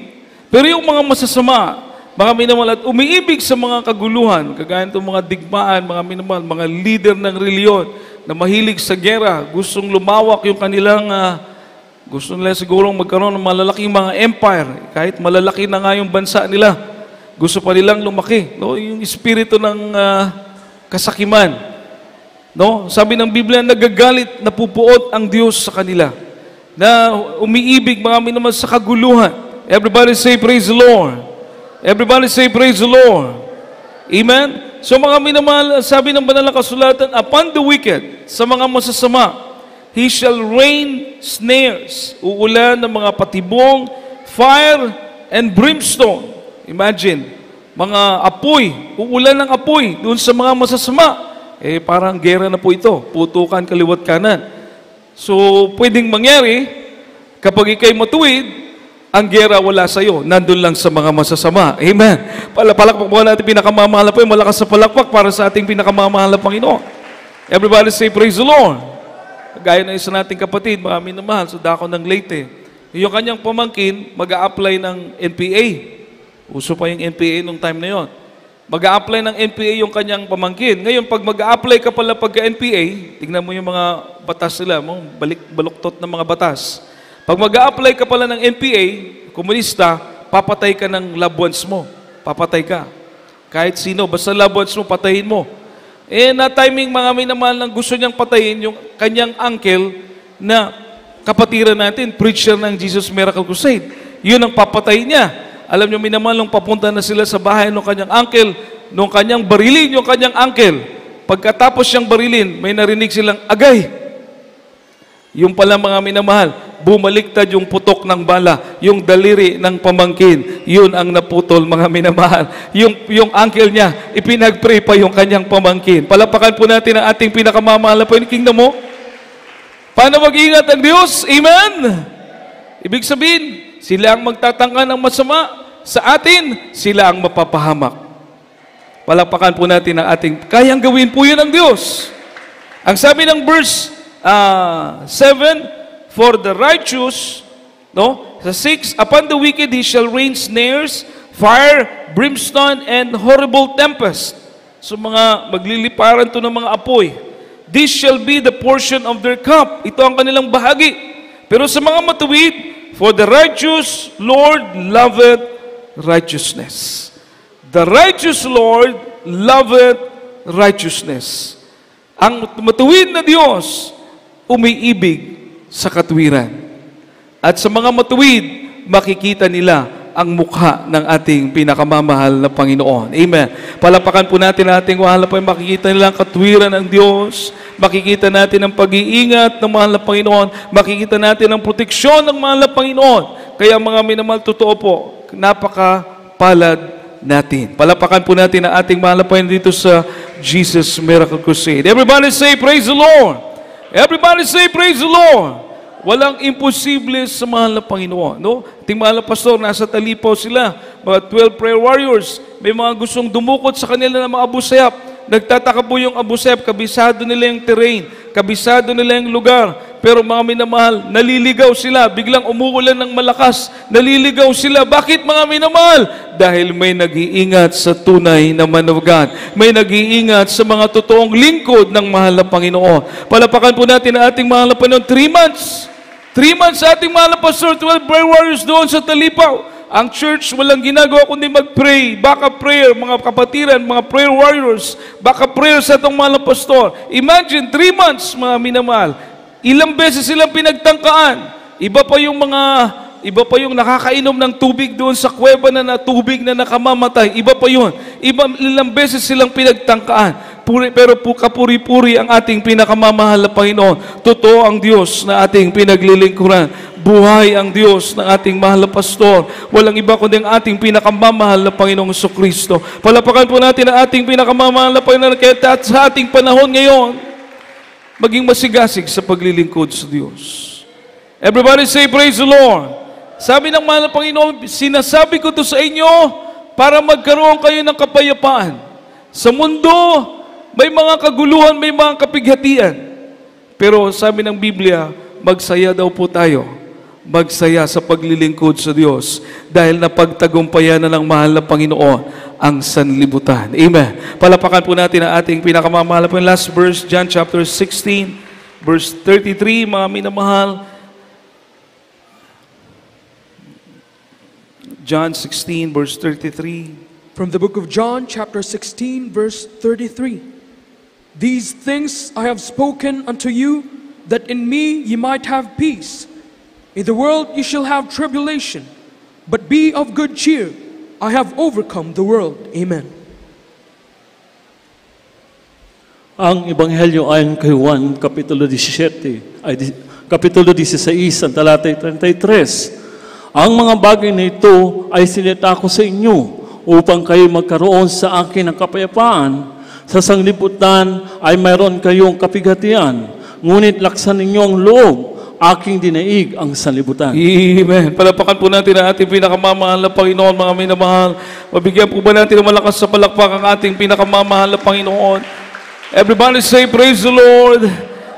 pero yung mga masasama, mga minamahal at umiibig sa mga kaguluhan, kagaya itong mga digmaan, mga minamahal, mga leader ng reliyon na mahilig sa gera, gustong lumawak yung kanilang, gusto nila sigurong magkaroon ng malalaking mga empire, kahit malalaki na nga yung bansa nila, gusto pa nilang lumaki. No? Yung espiritu ng kasakiman. No? Sabi ng Biblia, nagagalit, napupuot ang Diyos sa kanila, na umiibig mga minamahal sa kaguluhan. Everybody say praise the Lord. Everybody say praise the Lord. Amen? So mga minamahal, sabi ng banal na kasulatan, upon the wicked, sa mga masasama, he shall rain snares, uulan ng mga patibong, fire and brimstone. Imagine, mga apoy, uulan ng apoy doon sa mga masasama. Parang gera na po ito, putukan kaliwat kanan. So, pwedeng mangyari, kapag ikay matuwid, Ang gera wala sa iyo, nandun lang sa mga masasama. Amen. Palakpak po natin pinakamamahal na po, malakas sa palakpak para sa ating pinakamamahal na Panginoon. Everybody say, praise the Lord. Gaya ng isa nating kapatid, mga minamahal, sa dako ng Leyte. Yung kanyang pamangkin, mag-a-apply ng NPA. Uso pa yung NPA nung time na yon. Mag-a-apply ng NPA yung kanyang pamangkin. Ngayon, pag mag-a-apply ka pala pagka-NPA, tingnan mo yung mga batas nila, baluktot na mga batas. Pag mag-a-apply ka pala ng NPA, komunista, papatay ka ng loved ones mo. Papatay ka. Kahit sino, basta loved ones mo, patayin mo. Na timing mga minamahal ng gusto niyang patayin yung kanyang uncle na kapatiran natin, preacher ng Jesus Miracle Crusade. Yun ang papatay niya. Alam niyo, minamahal, nung papunta na sila sa bahay ng kanyang uncle, nung kanyang barilin yung kanyang uncle, pagkatapos siyang barilin, may narinig silang agay. Yung pala mga minamahal, bumaliktad yung putok ng bala, yung daliri ng pamangkin, yun ang naputol mga minamahal. Yung uncle niya, ipinag-pray pa yung kanyang pamangkin. Palapakan po natin ang ating pinakamamahal na Kingdom mo. Paano mag-ingat ang Diyos? Amen? Ibig sabihin, sila ang magtatangka ng masama sa atin, sila ang mapapahamak. Palapakan po natin ang ating, kayang gawin po yun ang Diyos. Ang sabi ng verse 7, for the righteous, no? Sa 6, upon the wicked he shall rain snares, fire, brimstone, and horrible tempest. So mga magliliparan to ng mga apoy. This shall be the portion of their cup. Ito ang kanilang bahagi. Pero sa mga matuwid, for the righteous Lord loveth righteousness. The righteous Lord loveth righteousness. Ang matuwid na Diyos, umiibig sa katwiran. At sa mga matuwid, makikita nila ang mukha ng ating pinakamamahal na Panginoon. Amen. Palapakan po natin ang ating mahal na Panginoon. Makikita nila ang katwiran ng Diyos. Makikita natin ang pag-iingat ng mahal na Panginoon. Makikita natin ang proteksyon ng mahal na Panginoon. Kaya mga minamahal, totoo po, napakapalad natin. Palapakan po natin ang ating mahal na Panginoon dito sa Jesus Miracle Crusade. Everybody say, praise the Lord. Everybody say, praise the Lord. Walang imposible sa mahal na Panginoon. No? Ating mahal na pastor, nasa Talipaw sila, mga 12 prayer warriors. May mga gustong dumukot sa kanila ng mga Abu Sayyaf. Nagtataka po yung Abu Sayyaf, kabisado nila yung terrain, kabisado nila yung lugar. Pero mga minamahal, naliligaw sila. Biglang umuulan ng malakas, naliligaw sila. Bakit mga minamahal? Dahil may nag-iingat sa tunay na man of God. May nag-iingat sa mga totoong lingkod ng mahal na Panginoon. Palapakan po natin ang ating mahal na Panginoon. 3 months. 3 months sa ating mahal na pastor, 12 prayer warriors doon sa Talipaw. Ang church walang ginagawa kundi mag-pray, backup prayer, mga kapatiran, mga prayer warriors, backup prayer sa itong mahal na pastor. Imagine, 3 months, mga minamahal. Ilang beses silang pinagtangkaan. Iba pa yung nakakainom ng tubig doon sa kuweba na tubig na nakamamatay. Iba pa yun. Ilang beses silang pinagtangkaan. Pero kapuri-puri ang ating pinakamamahal na Panginoon. Totoo ang Diyos na ating pinaglilingkuran. Buhay ang Diyos ng ating mahal na pastor. Walang iba kundi ang ating pinakamamahal na Panginoong Jesucristo. Palapakan po natin ang ating pinakamamahal na Panginoon. Kaya sa ating panahon ngayon, maging masigasig sa paglilingkod sa Diyos. Everybody say, praise the Lord. Sabi ng mahal na Panginoon, sinasabi ko to sa inyo para magkaroon kayo ng kapayapaan. Sa mundo, may mga kaguluhan, may mga kapighatian. Pero sabi ng Biblia, magsaya daw po tayo. Magsaya sa paglilingkod sa Diyos dahil napagtagumpayan na ng mahal na Panginoon ang sanlibutan. Amen. Palapakan po natin ang ating pinakamamahal po. Last verse, John chapter 16, verse 33, mga minamahal. John 16, verse 33. From the book of John, chapter 16, verse 33. These things I have spoken unto you, that in me ye might have peace. In the world ye shall have tribulation, but be of good cheer. I have overcome the world. Amen. Ang Ebanghelyo ayon kay Juan, Kapitulo 17, Kapitulo 16, ang talatay 33. Ang mga bagay na ito ay sinita ko sa inyo upang kayo magkaroon sa akin ng kapayapaan. Sa sanglibutan ay mayroon kayong kapighatian, ngunit laksan ninyo ang loob. aking dinaig ang sanlibutan. Amen. Palapakan po natin ang ating pinakamamahal na Panginoon, mga minamahal. Mabigyan po ba natin ng malakas sa palakpak ang ating pinakamamahal na Panginoon? Everybody say, praise the Lord.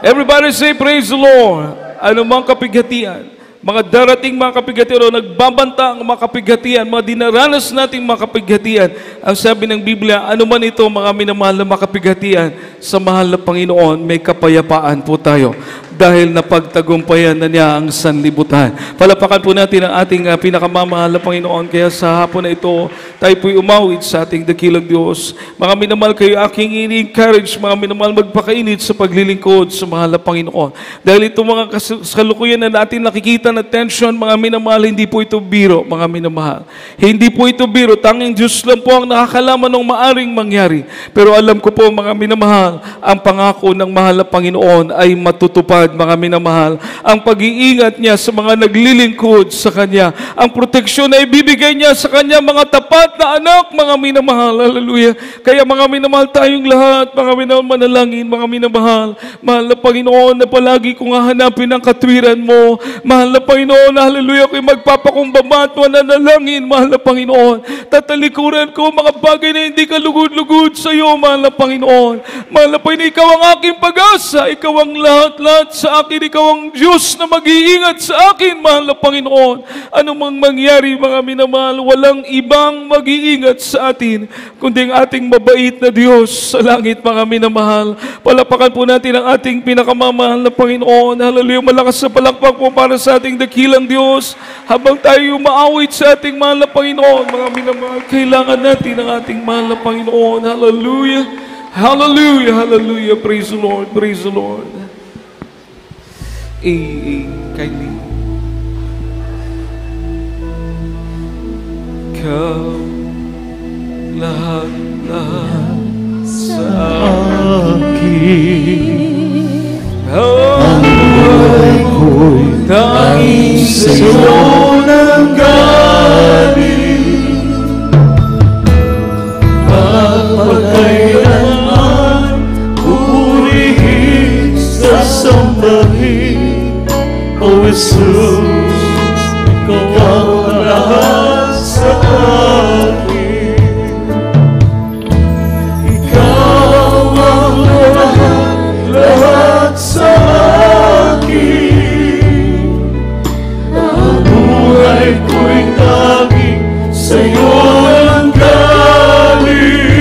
Everybody say, praise the Lord. Ano mang kapighatian, mga darating mga kapighatian o nagbabanta ang mga kapighatian, mga dinaranas nating mga kapighatian, ang sabi ng Biblia, ano man ito mga minamahal na mga kapighatian, sa mahal na Panginoon, may kapayapaan po tayo dahil napagtagumpayan na niya ang sanlibutan. Palapakan po natin ang ating pinakamamahal na Panginoon. Kaya sa hapon na ito, tayo po'y umawit sa ating dakilang Diyos. Mga minamahal, kayo aking ini-encourage, mga minamahal, magpakainit sa paglilingkod sa mahal na Panginoon. Dahil ito mga kasalukuyan na natin nakikita na tension, mga minamahal, hindi po ito biro, mga minamahal. Hindi po ito biro. Tanging Diyos lang po ang nakakalaman ng maaring mangyari. Pero alam ko po, mga minamahal, ang pangako ng mahal na Panginoon ay matutupad, mga minamahal. Ang pag-iingat niya sa mga naglilingkod sa Kanya. Ang proteksyon na ibibigay niya sa Kanya, mga tapat na anak, mga minamahal. Hallelujah. Kaya mga minamahal tayong lahat, mga minamahal manalangin, mga minamahal. Mahal na Panginoon, na palagi kong hahanapin ang katwiran mo. Mahal na Panginoon, hallelujah, ako'y magpapakumbaba at mananalangin, mahal na Panginoon. Tatalikuran ko mga bagay na hindi kalugod-lugod sa iyo, mahal na Panginoon. Mahal na Panginoon, ikaw ang aking pag-asa, ikaw ang lahat-lahat sa akin, ikaw ang Diyos na mag-iingat sa akin, mahal na Panginoon. Ano mang mangyari, mga minamahal, walang ibang mag-iingat sa atin, kundi ang ating mabait na Diyos sa langit, mga minamahal. Palapakan po natin ang ating pinakamamahal na Panginoon. Hallelujah, malakas sa palakpak po para sa ating dakilang Diyos. Habang tayo umaawit sa ating mahal na Panginoon, mga minamahal, kailangan natin ang ating mahal na Panginoon. Hallelujah, hallelujah, hallelujah. Praise the Lord, praise the Lord. Kindly. Ikaw lahat sa akin, ang buhay ko'y tanging sa'yo nang galing. Pagkailanman purihin sa sambahin, O Jesus, ikaw ang lahat sa akin. Ikaw ang lahat sa akin. Ang buhay ko'y tanging sa'yo ang galing.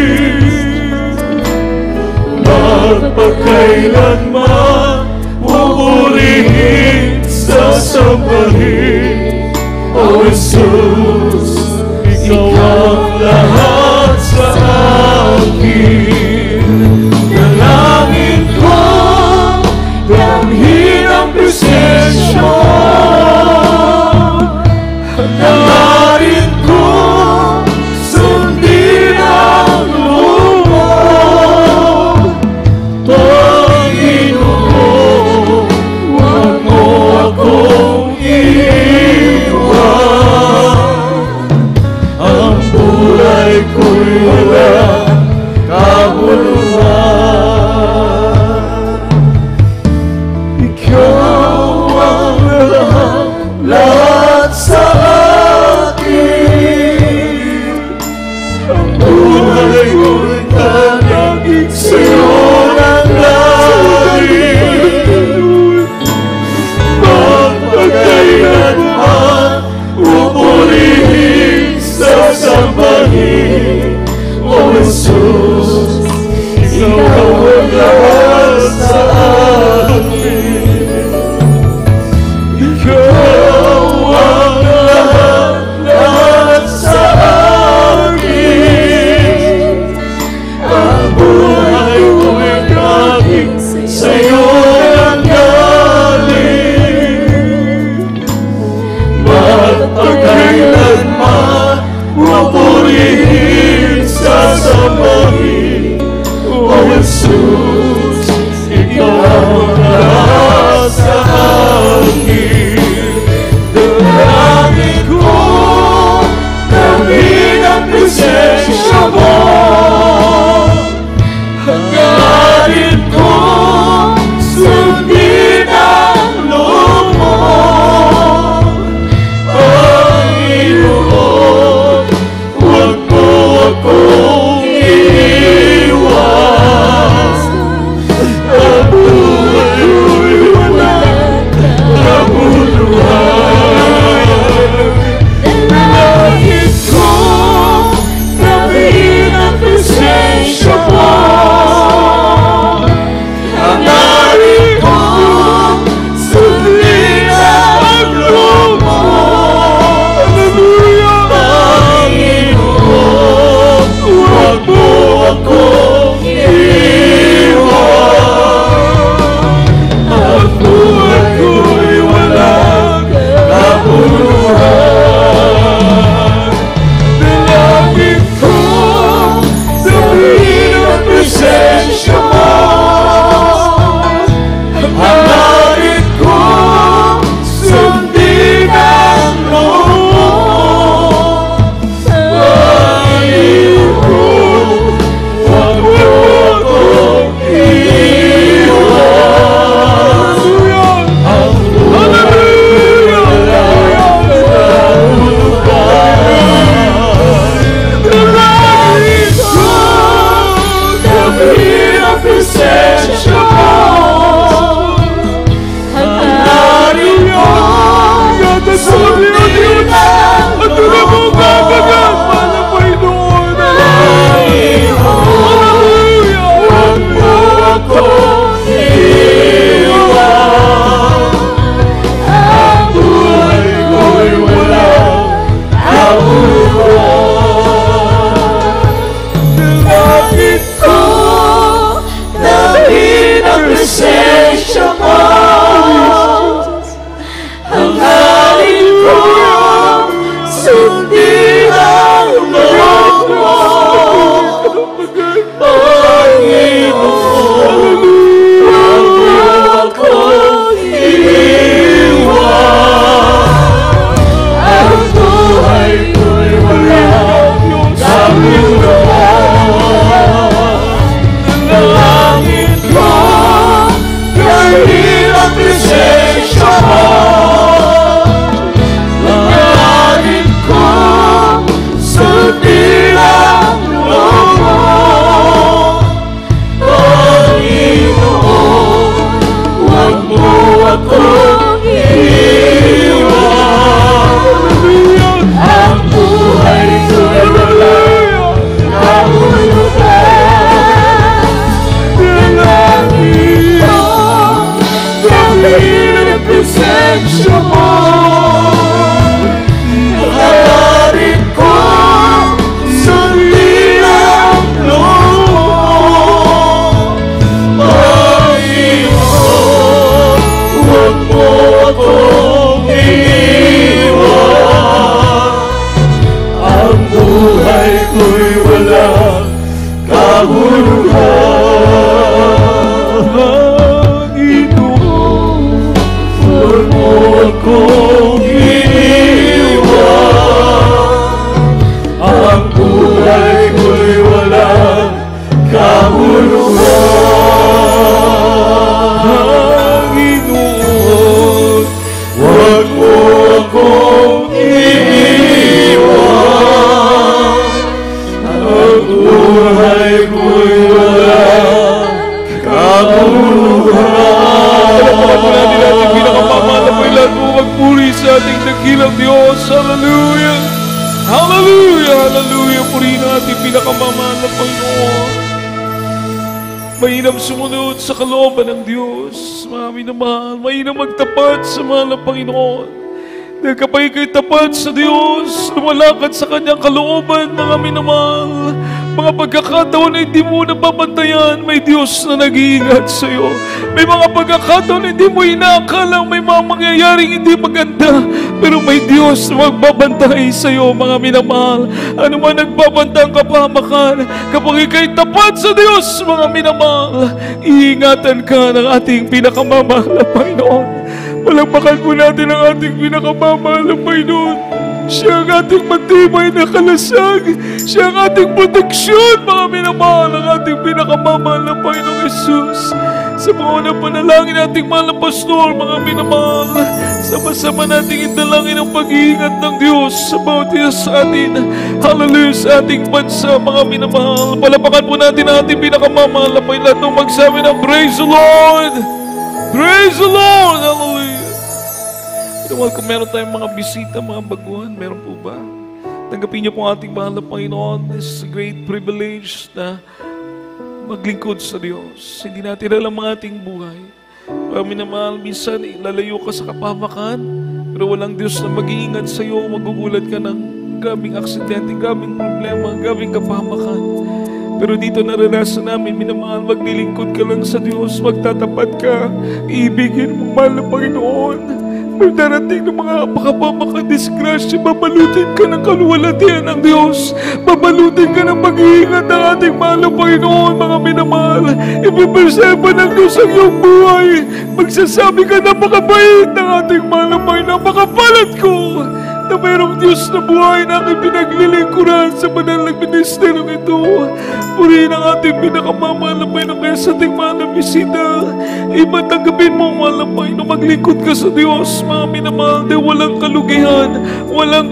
Magpakailanman pupurihin sa sambahin, O Jesus, ikaw ang lahat sa akin. Dalangin ko, damhin ang presensya mo. Hangarin ko, sundin ang loob mo. Panginoon, huwag mo akong iiwan. Ang buhay ko'y walang kabuluhan. Ikaw ang lahat sa akin. Ang buhay ko'y tanging sa'yo nang galing. Magpakailanman pupurihin sa sambahin, O Jesus, ikaw ang lahat sa akin. Ikaw ang lahat sa akin. Ang buhay ko'y tanging sa'yo nang galing. Magpakailanman pupurihin sa sambahin, O Jesus, ikaw ang lahat sa akin. Dalangin ko, damhin ang presensya mo. Hangarin ko, sundin ang loob mo. ko'y walang kahulugan. Panginoon, huwag mo akong iiwan. Ang buhay ko'y walang kahulugan. Panginoon, huwag mo akong iiwan. Ang buhay ko'y walang kahulugan. Pagpapala natin ating pinakamamahal na pailan mo magpuri sa ating dakilang Diyos. Hallelujah! Hallelujah! Hallelujah! Purihin ang ating pinakamamahal na Panginoon. Mainam sumunod sa kalooban ng Diyos. Mga minamahal, mainam magtapat sa mahal ng Panginoon. Dahil kapag ika'y tapat sa Diyos, lumalakad sa Kanyang kalooban, mga minamahal, mga pagkakataon na hindi mo nababantayan, may Diyos na nag-iingat sa iyo. May mga pagkakataon na hindi mo inaakalang may mga mangyayaring hindi maganda, pero may Diyos na magbabantay sa iyo, mga minamahal. Ano man nagbabanta ang kapahamakan, kapag ika'y tapat sa Diyos, mga minamahal, iingatan ka ng ating pinakamamahal na Panginoon. Palakpakan po natin ang ating pinakamamahal na Panginoon. Siya ang ating matibay na kalasag. Siya ang ating proteksyon, mga minamahal, ang ating pinakamamahal na Panginoong Jesus. Sa mga unang panalangin nating mahal na pastor, mga minamahal, sama-sama nating idalangin ang pag-iingat ng Diyos sa bawat isa sa atin. Hallelujah, sa ating bansa, mga minamahal. Palakpakan po natin ang ating pinakamamahal na Panginoon. Lahat ng magsabi ng praise the Lord! Praise the Lord! Hallelujah! Kung meron tayong mga bisita, mga baguhan, meron po ba? Tanggapin niyo po ang ating mahal na Panginoon. It's a great privilege na maglingkod sa Diyos. Hindi natin alam ang ating buhay. Marami na mahal, minsan lalayo ka sa kapahamakan, pero walang Diyos na mag-iingat sa iyo. Magugulat ka ng grabing aksidente, grabing problema, grabing kapahamakan. Pero dito naranasan namin, minamahal, maglilingkod ka lang sa Diyos, magtatapat ka, iibigin mo, mahal na Panginoon. Pero darating ng mga makadisgrasya, babalutin ka ng kaluwalhatian ng Diyos. Babalutin ka ng pag-iingat ng ating mahal na Panginoon, mga minamahal. Ipipreserva ng Diyos ang iyong buhay. Magsasabi ka, napakabait ng ating mahal na Panginoon. Napakapalat ko na mayroong Diyos na buhay na aking pinaglilingkuran sa banal na ministerong ito. Purihin ang ating pinakamamahal na Panginoon. Kaya sa ating mahal na bisita, ipatanggapin mo, mahal na Panginoon, maglingkod ka sa Diyos, mga minamahal. Dahil walang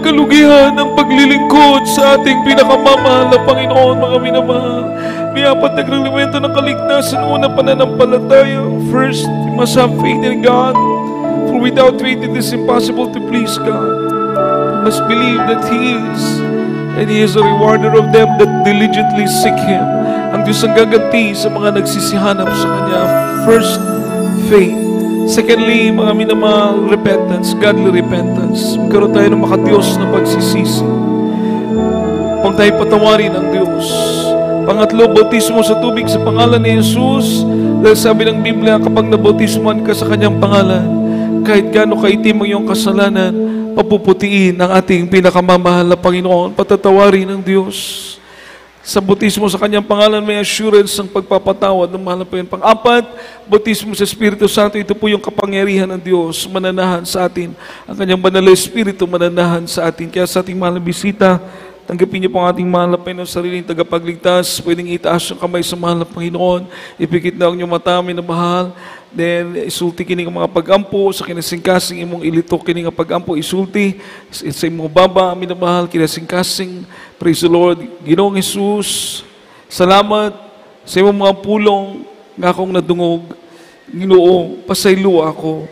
kalugihan ang paglilingkod sa ating pinakamamahal na Panginoon, mga minamahal. May apat na reglamento ng kaligtasan. Una, pananampalataya. First, you must have faith in God. For without faith, it is impossible to please God. Must believe that He is, and He is a rewarder of them that diligently seek Him. Ang Diyos ang gaganti sa mga nagsisihanap sa Kanya. First, faith. Secondly, mga minamahal, repentance, godly repentance. Magkaroon tayo ng makadiyos na pagsisisi. Huwag tayo patawarin ang Diyos. Pangatlo, bautismo sa tubig sa pangalan ni Jesus. Dahil sabi ng Biblia, kapag nabautismoan ka sa Kanyang pangalan, kahit gaano kaitim ang iyong kasalanan, papuputiin ng ating pinakamamahal na Panginoon, patatawarin ng Diyos. Sa bautismo sa Kanyang pangalan, may assurance ng pagpapatawad ng mahal na Panginoon. Pang-apat, bautismo sa Espiritu Santo, ito po yung kapangyarihan ng Diyos, mananahan sa atin. Ang Kanyang banal na Espiritu, mananahan sa atin. Kaya sa ating mahal na bisita, tanggapin niyo po ang ating mahal na Panginoon, sariling tagapagligtas. Pwedeng itaas yung kamay sa mahal na Panginoon. Ipikit na ang inyong mata, minamahal. Then, isulti kini nga mga pagampo sa kinasingkasing imong ilitok kini nga pagampo, isulti sa imong baba, minamahal, kinasingkasing. Praise the Lord. Ginoong Jesus, salamat sa imong mga pulong nga akong nadungog. Ginoo, pasaylo ako.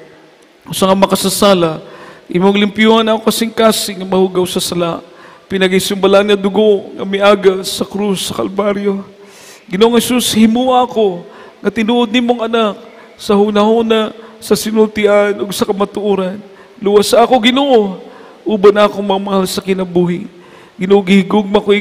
Sa nga makasasala, imong limpyuhan ako kasingkasing nga mahugaw sa sala. Pinag-isumbalan niya dugo nga miaga sa krus sa Kalbaryo. Ginoong Jesus, himuwa ako nga tinuod nimong anak sa hunahuna, sa sinultian, ug sa kamatuoran. Luwas ako, Ginoo, uban akong mamahal sa kinabuhi. Ginoo, gihigugma ko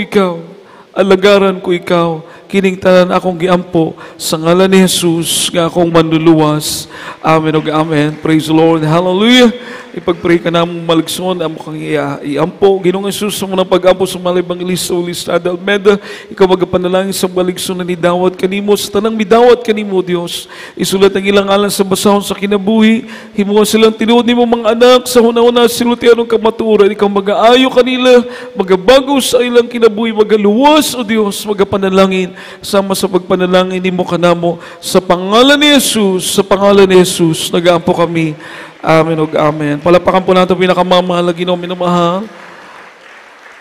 ikaw, alagaran ko ikaw, kining tanan akong giampo sa ngalan ni Jesus nga akong manluluwas. Amen ug amen. Praise the Lord. Hallelujah. Ipagpray ka na mong maligson, amo kang iampo. Ginoong Jesus, sa munang pag-ampo sa mga Evangelista Ulistad Almeda, ikaw magapanalangin sa maligson na nidawat kanimo, sa tanang midawat kanimo, Dios. Isulat ang ilang alan sa basahon sa kinabuhi, himuha silang tinuod nimo mga anak, sa hunahuna silutian ng kamaturan, ikaw mag-aayo kanila, magabago sa ilang kinabuhi, magaluwas, o Dios, magapanalangin, sama sa pagpanalangin nimo kanamo, sa pangalan ni Jesus, sa pangalan ni Jesus, nag-aampo kami. Amen ug amen. Palapakan po natin pinakamamahal na Ginoo, minamahal.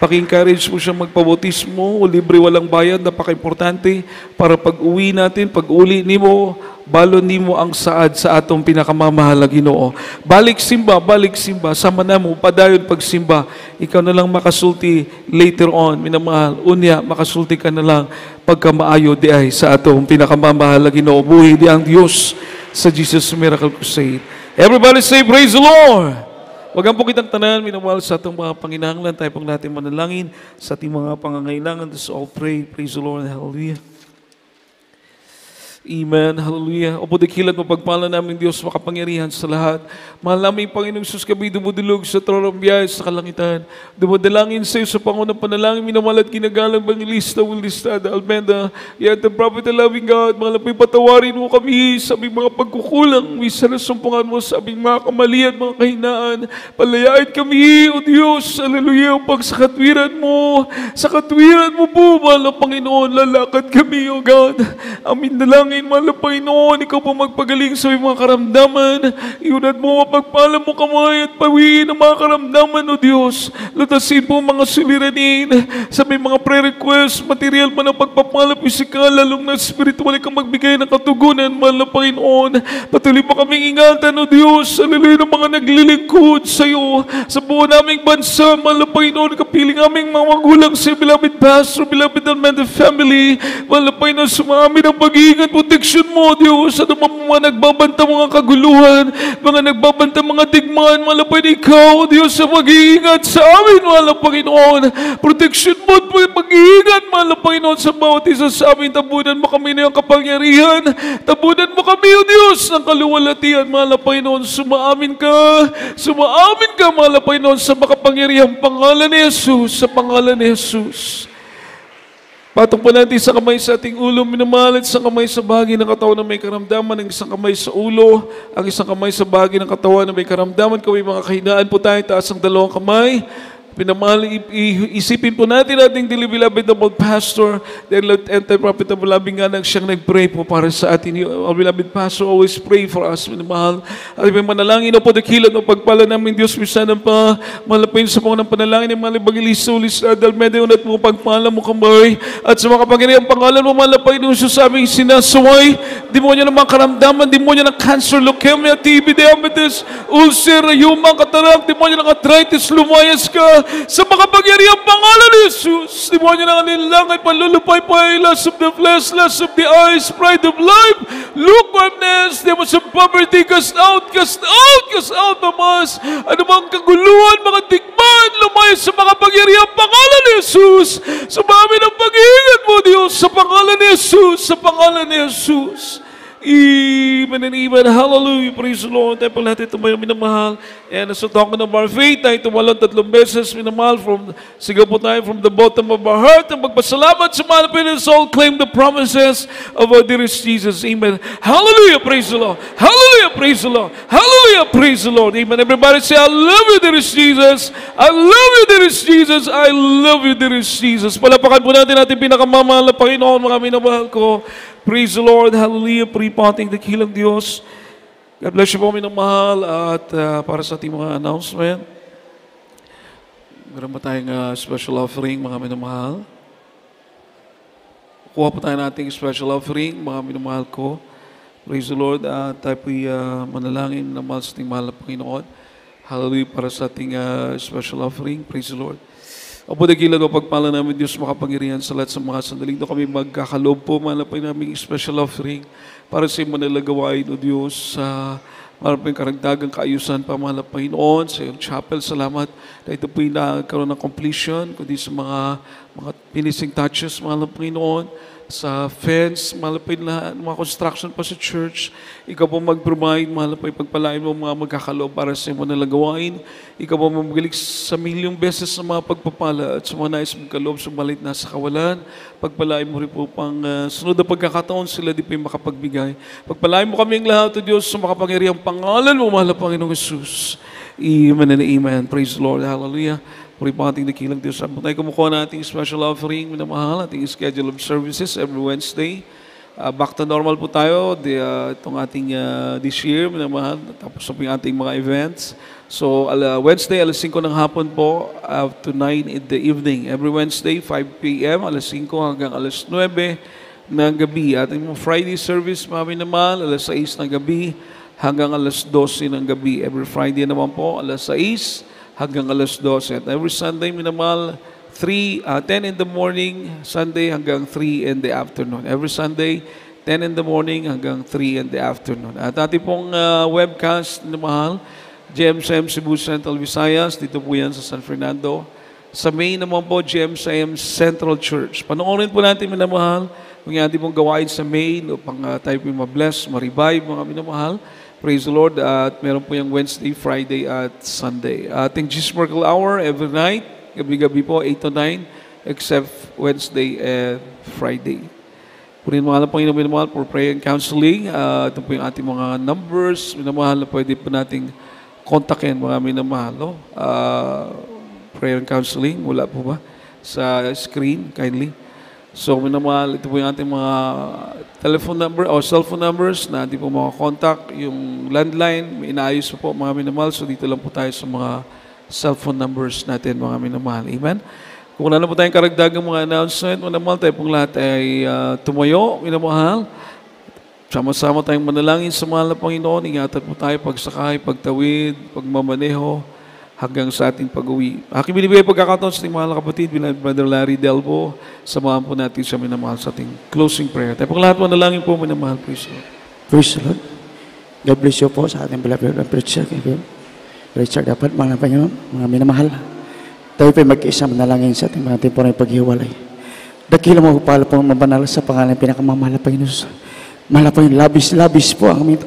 Paki-encourage po siya magpabautismo, libre walang bayad, napaka-importante para pag-uwi natin, pag-uli nimo, balon nimo ang saad sa atong pinakamamahal na Ginoo. Balik simba, sama na mo, padayon pagsimba. Ikaw na lang makasulti later on, minamahal. Unya, makasulti ka na lang pagka maayo di ay sa atong pinakamamahal na Ginoo. Buhi di ang Diyos sa Jesus Miracle Crusade. Everybody say, praise the Lord! Wag ang po kitang tanan, minamahal sa atong mga panginahanglan, tayo pong natin manalangin sa ating mga pangangailangan. Let's all pray. Praise the Lord. Hallelujah. Amen. Hallelujah. Opo dakilat mapagpala namin Diyos makapangyarihan sa lahat. Mahal namin Panginoong Sus, kami dumudulog sa trono ng biyaya sa kalangitan. Dumadalangin sa iyo sa pangunang panalangin, minamahal at ginagalang Evangelista Ulistad Almeda. Yet the prophet and loving God, mahal namin patawarin mo kami sa aming mga pagkukulang, minsan nasumpungan mo sa aming mga kamalian, mga kahinaan. Palayain kami, O Diyos, hallelujah, upang sa katwiran mo po, mahal na Panginoon, lalakad kami, O God. Amin na lang. Mahal na Panginoon, ikaw po magpagaling sa mga karamdaman. Iunat mo, mapagpala mo kamay at pawiin ang mga karamdaman, O Diyos. Lutasin po mga suliranin sa may mga prayer request, material pa ng pagpapala, pisikal, lalong na spiritual, ikaw magbigay ng katugunan, mahal na Panginoon. Patuloy pa kaming ingatan, O Diyos, hallelujah, ng mga naglilingkod sa iyo, sa buong naming bansa, mahal na Panginoon, kapiling aming mga magulang sa beloved pastor, beloved Almeda family, mahal na Panginoon, sumami ng pag-iingat, protection mo, Diyos, sa mga nagbabanta mga kaguluhan, mga nagbabanta mga digmaan, malapay ikaw, Diyos, sa mag-iingat sa amin, mahal na Panginoon. Protection mo at mag-iingat, mahal na Panginoon, sa bawat isa sa amin. Tabunan mo kami na yung kapangyarihan. Tabunan mo kami, O Diyos, ng kaluwalhatian, mahal na Panginoon. Sumaamin ka, mahal na Panginoon, sa makapangyarihang pangalan ni Jesus, sa pangalan ni Jesus. Patong po natin sa kamay sa ating ulo, minamahal, at isang kamay sa bahagi ng katawan na may karamdaman, ang isang kamay sa ulo, ang isang kamay sa bahagi ng katawan na may karamdaman. Kami mga kahinaan po tayo, taas ang dalawang kamay. Pinamahal, isipin po natin ating beloved double pastor, the anti-prophet of loving nga nang siyang nag-pray po para sa atin. Our beloved pastor always pray for us, minamahal. At may manalangin po dakilat o pagpala namin Diyos, misanan pa, malapin sa mga panalangin ng mga Evangelista Ulistad Almeda, unat mo pagpala mo kamay, at sa mga kapangyarihan pangalan mo, malapay nung sa aming sinasaway, demonyo ng mga karamdaman, demonyo ng cancer, leukemia, TB, diabetes, ulcer, rayuma, katarak, demonyo ng arthritis, lumayas ka, sa makapangyarihang pangalan ni Jesus. Demonyo ng anilangan, panlulupay pa, lust of the flesh, lust of the eyes, pride of life, lukewarmness, demons of poverty, cast out, mamas, anumang kaguluhan, mga digman, lumayas sa makapangyarihang pangalan ni Jesus. Sumami ng pag-iingat mo, Diyos, sa pangalan ni Jesus, sa pangalan ni Jesus. Amen and amen. Hallelujah. Praise the Lord. Tayo po lahat ito may minamahal. And as a token of our faith, tayo tumalon 3 beses minamahal. Sigaw po tayo from the bottom of our heart. Ang magpasalamat sa mga Pilipinas all claim the promises of our dearest Jesus. Amen. Hallelujah. Praise the Lord. Hallelujah. Praise the Lord. Hallelujah. Praise the Lord. Amen. Everybody say, I love you, dearest Jesus. I love you, dearest Jesus. I love you, dearest Jesus. Palapakan po natin ating pinakamamahal na Panginoon, mga minamahal ko. Praise the Lord. Hallelujah. Pripating dakilang Diyos. God bless you po, minamahal. At para sa ating mga announcement, meron ba tayong special offering, mga minamahal? Kuha po tayo nating special offering, mga minamahal ko. Praise the Lord. Tayo po'y manalangin na mahal sa ating mahal na Panginoon. Hallelujah. Para sa ating special offering. Praise the Lord. Opo dakilan o pagpala namin Diyos makapangyarihan sa lahat sa mga sandaling doon kami magkakaloob po, malapay namin special offering para sa mga nalagawain o Diyos sa malapay karagdagang kaayusan pa malapay noon sa iyong chapel. Salamat na ito po'y nagkaroon ng completion kundi sa mga finishing touches malapay noon. sa fence, mahal na po yung lahat, mga construction pa sa church. Ikaw po mag-provide, mahal na po yung pagpalain mo mga magkakaloob para sa imo na gawain. Ikaw po mamagaling sa milyong beses sa mga pagpapala at sa mga nais magkaloob sa balit na sa kawalan. Pagpalain mo rin po pang sunod na pagkakataon sila di pa yung makapagbigay. Pagpalain mo kaming lahat, O Diyos, sa makapangyarihang pangalan mo, mahal na Panginoong Jesus. Amen and amen. Praise the Lord. Hallelujah. Puri po ating nakilang Diyos. Ang tayo kumukuha na ating special offering, minamahal, ating schedule of services every Wednesday. Back to normal po tayo, itong ating this year, minamahal, tapos na po yung ating mga events. So, Wednesday, alas 5 ng hapon po, up to 9 in the evening. Every Wednesday, 5 p.m., alas 5 hanggang alas 9 ng gabi. At yung Friday service, mga minamahal, alas 6 ng gabi hanggang alas 12 ng gabi. Every Friday naman po, alas 6 hanggang alas 12. At every Sunday, minamahal, 10 in the morning, Sunday hanggang 3 in the afternoon. Every Sunday, 10 in the morning hanggang 3 in the afternoon. At ating pong webcast, minamahal, GMSM Cebu Central Visayas, dito po yan sa San Fernando. Sa May naman po, GMSM Central Church. Panoorin po natin, minamahal, kung yung ating pong gawain sa May, upang tayo po ma-bless, ma-revive, mga minamahal. Praise the Lord. At meron po yung Wednesday, Friday, at Sunday. Ating Jesus Miracle Hour every night. Gabi-gabi po, 8 to 9, except Wednesday and Friday. Punin mga lang Panginoon, minamahal, for prayer and counseling. Ito po yung ating mga numbers. Minamahal na pwede po nating kontakin, mga minamahal. No? Prayer and counseling, wala po ba? Sa screen, kindly. So, minamahal, ito po yung ating mga telephone number o cellphone numbers na hindi po makakontakt. Yung landline, may inaayos po mga minamahal. So, dito lang po tayo sa mga cellphone numbers natin, mga minamahal. Amen? Kung wala na po tayong karagdagang mga announcement, minamahal, tayo pong lahat ay tumayo, minamahal. Sama-sama tayong manalangin sa mahal na Panginoon. Ingatan po tayo pagsakay, pagtawid, pagmamaneho, hanggang sa ating pag-uwi. Aking binibigay pagkakataon sa ating mahal na kapatid, bilang Brother Larry Delbo, samahan po natin siya minamahal sa ating closing prayer. Tayo pong lahat manalangin po, minamahal. Praise the Lord. Praise the Lord. God bless you po sa ating beloved preacher, Richard dapat, mga Panginoon, mga minamahal. Tayo po mag-isa manalangin sa ating mga temporary paghiwalay. Dakila mo pala po mabanal sa pangalan ng pinakamamahal na Panginoon. Mahal po yung labis po ang aming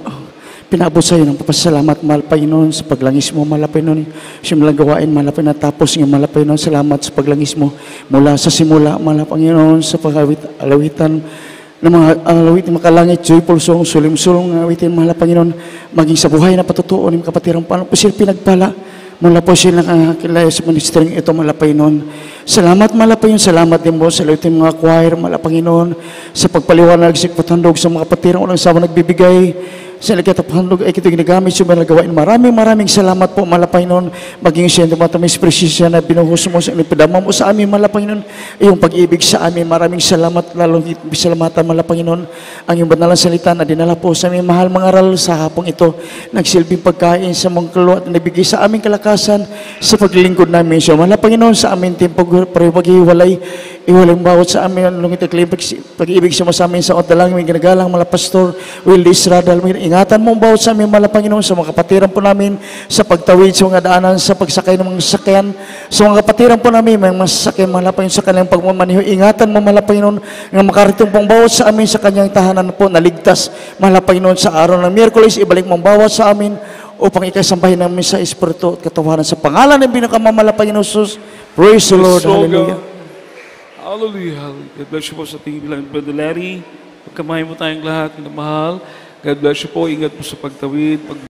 pinabot sa iyo ng papasalamat, mahal Panginoon, sa paglangis mo, mahal Panginoon, simulang gawain, mahal Panginoon, tapos ng mahal Panginoon, salamat sa paglangis mo, mula sa simula, mahal Panginoon, sa pag-alawitan ng mga alawitin makalangit, joyful song, sulim-sulong awitin, mahal Panginoon, maging sa buhay na patutuo ng kapatirang paano po sila pinagpala, mula po sila nakakilaya sa ministering ito, mahal Panginoon. Salamat, mahal Panginoon, salamat din mo sa alawitin mga choir, mahal Panginoon, sa pagpaliwanag, sa pagpatandog sa mga kapatirang walang sawa nagbibigay, sa nagkataphandog ay kito ginagamit sa mga gawain. Maraming salamat po, mahal Panginoon. Maging siya yung matamis presisya na binuhos mo sa ipidama mo sa amin, mahal Panginoon. Iyong pag-ibig sa amin, maraming salamat, lalong salamatan, mahal Panginoon. Ang iyong banalang salita na dinala po sa amin, mahal mga aral sa hapong ito, nagsilbing pagkain sa mga kaluluwa at nabigay sa aming kalakasan sa paglilingkod namin. So, mahal Panginoon, sa amin timpog pag-iwalay, iwalang bawat sa amin, ang pag-ibig sa amin sa dalangin, may ginagalang, mga pastor, Will Israel, ingatan mo bawat sa amin, mahal Panginoon, sa mga kapatiran po namin, sa pagtawid sa mga daanan, sa pagsakay ng mga sasakyan, sa mga kapatiran po namin, may mga sasakyan, mahal Panginoon, sa kanyang pagmamaniho, ingatan mo, mahal Panginoon, ng makaritong pong bawat sa amin, sa kanyang tahanan po, naligtas, mahal Panginoon, sa araw ng Miyerkules, ibalik mo bawat sa amin, upang ikasambahin namin sa Espiritu at katawanan sa pangalan ng pinakamamahal Panginoon Jesus. Praise the Lord. Hallelujah. Hallelujah. God bless you po sa ating bilang Brother Larry. Pagkamahin mo tayong lahat, minamahal. God bless you po. Ingat po sa pagtawid.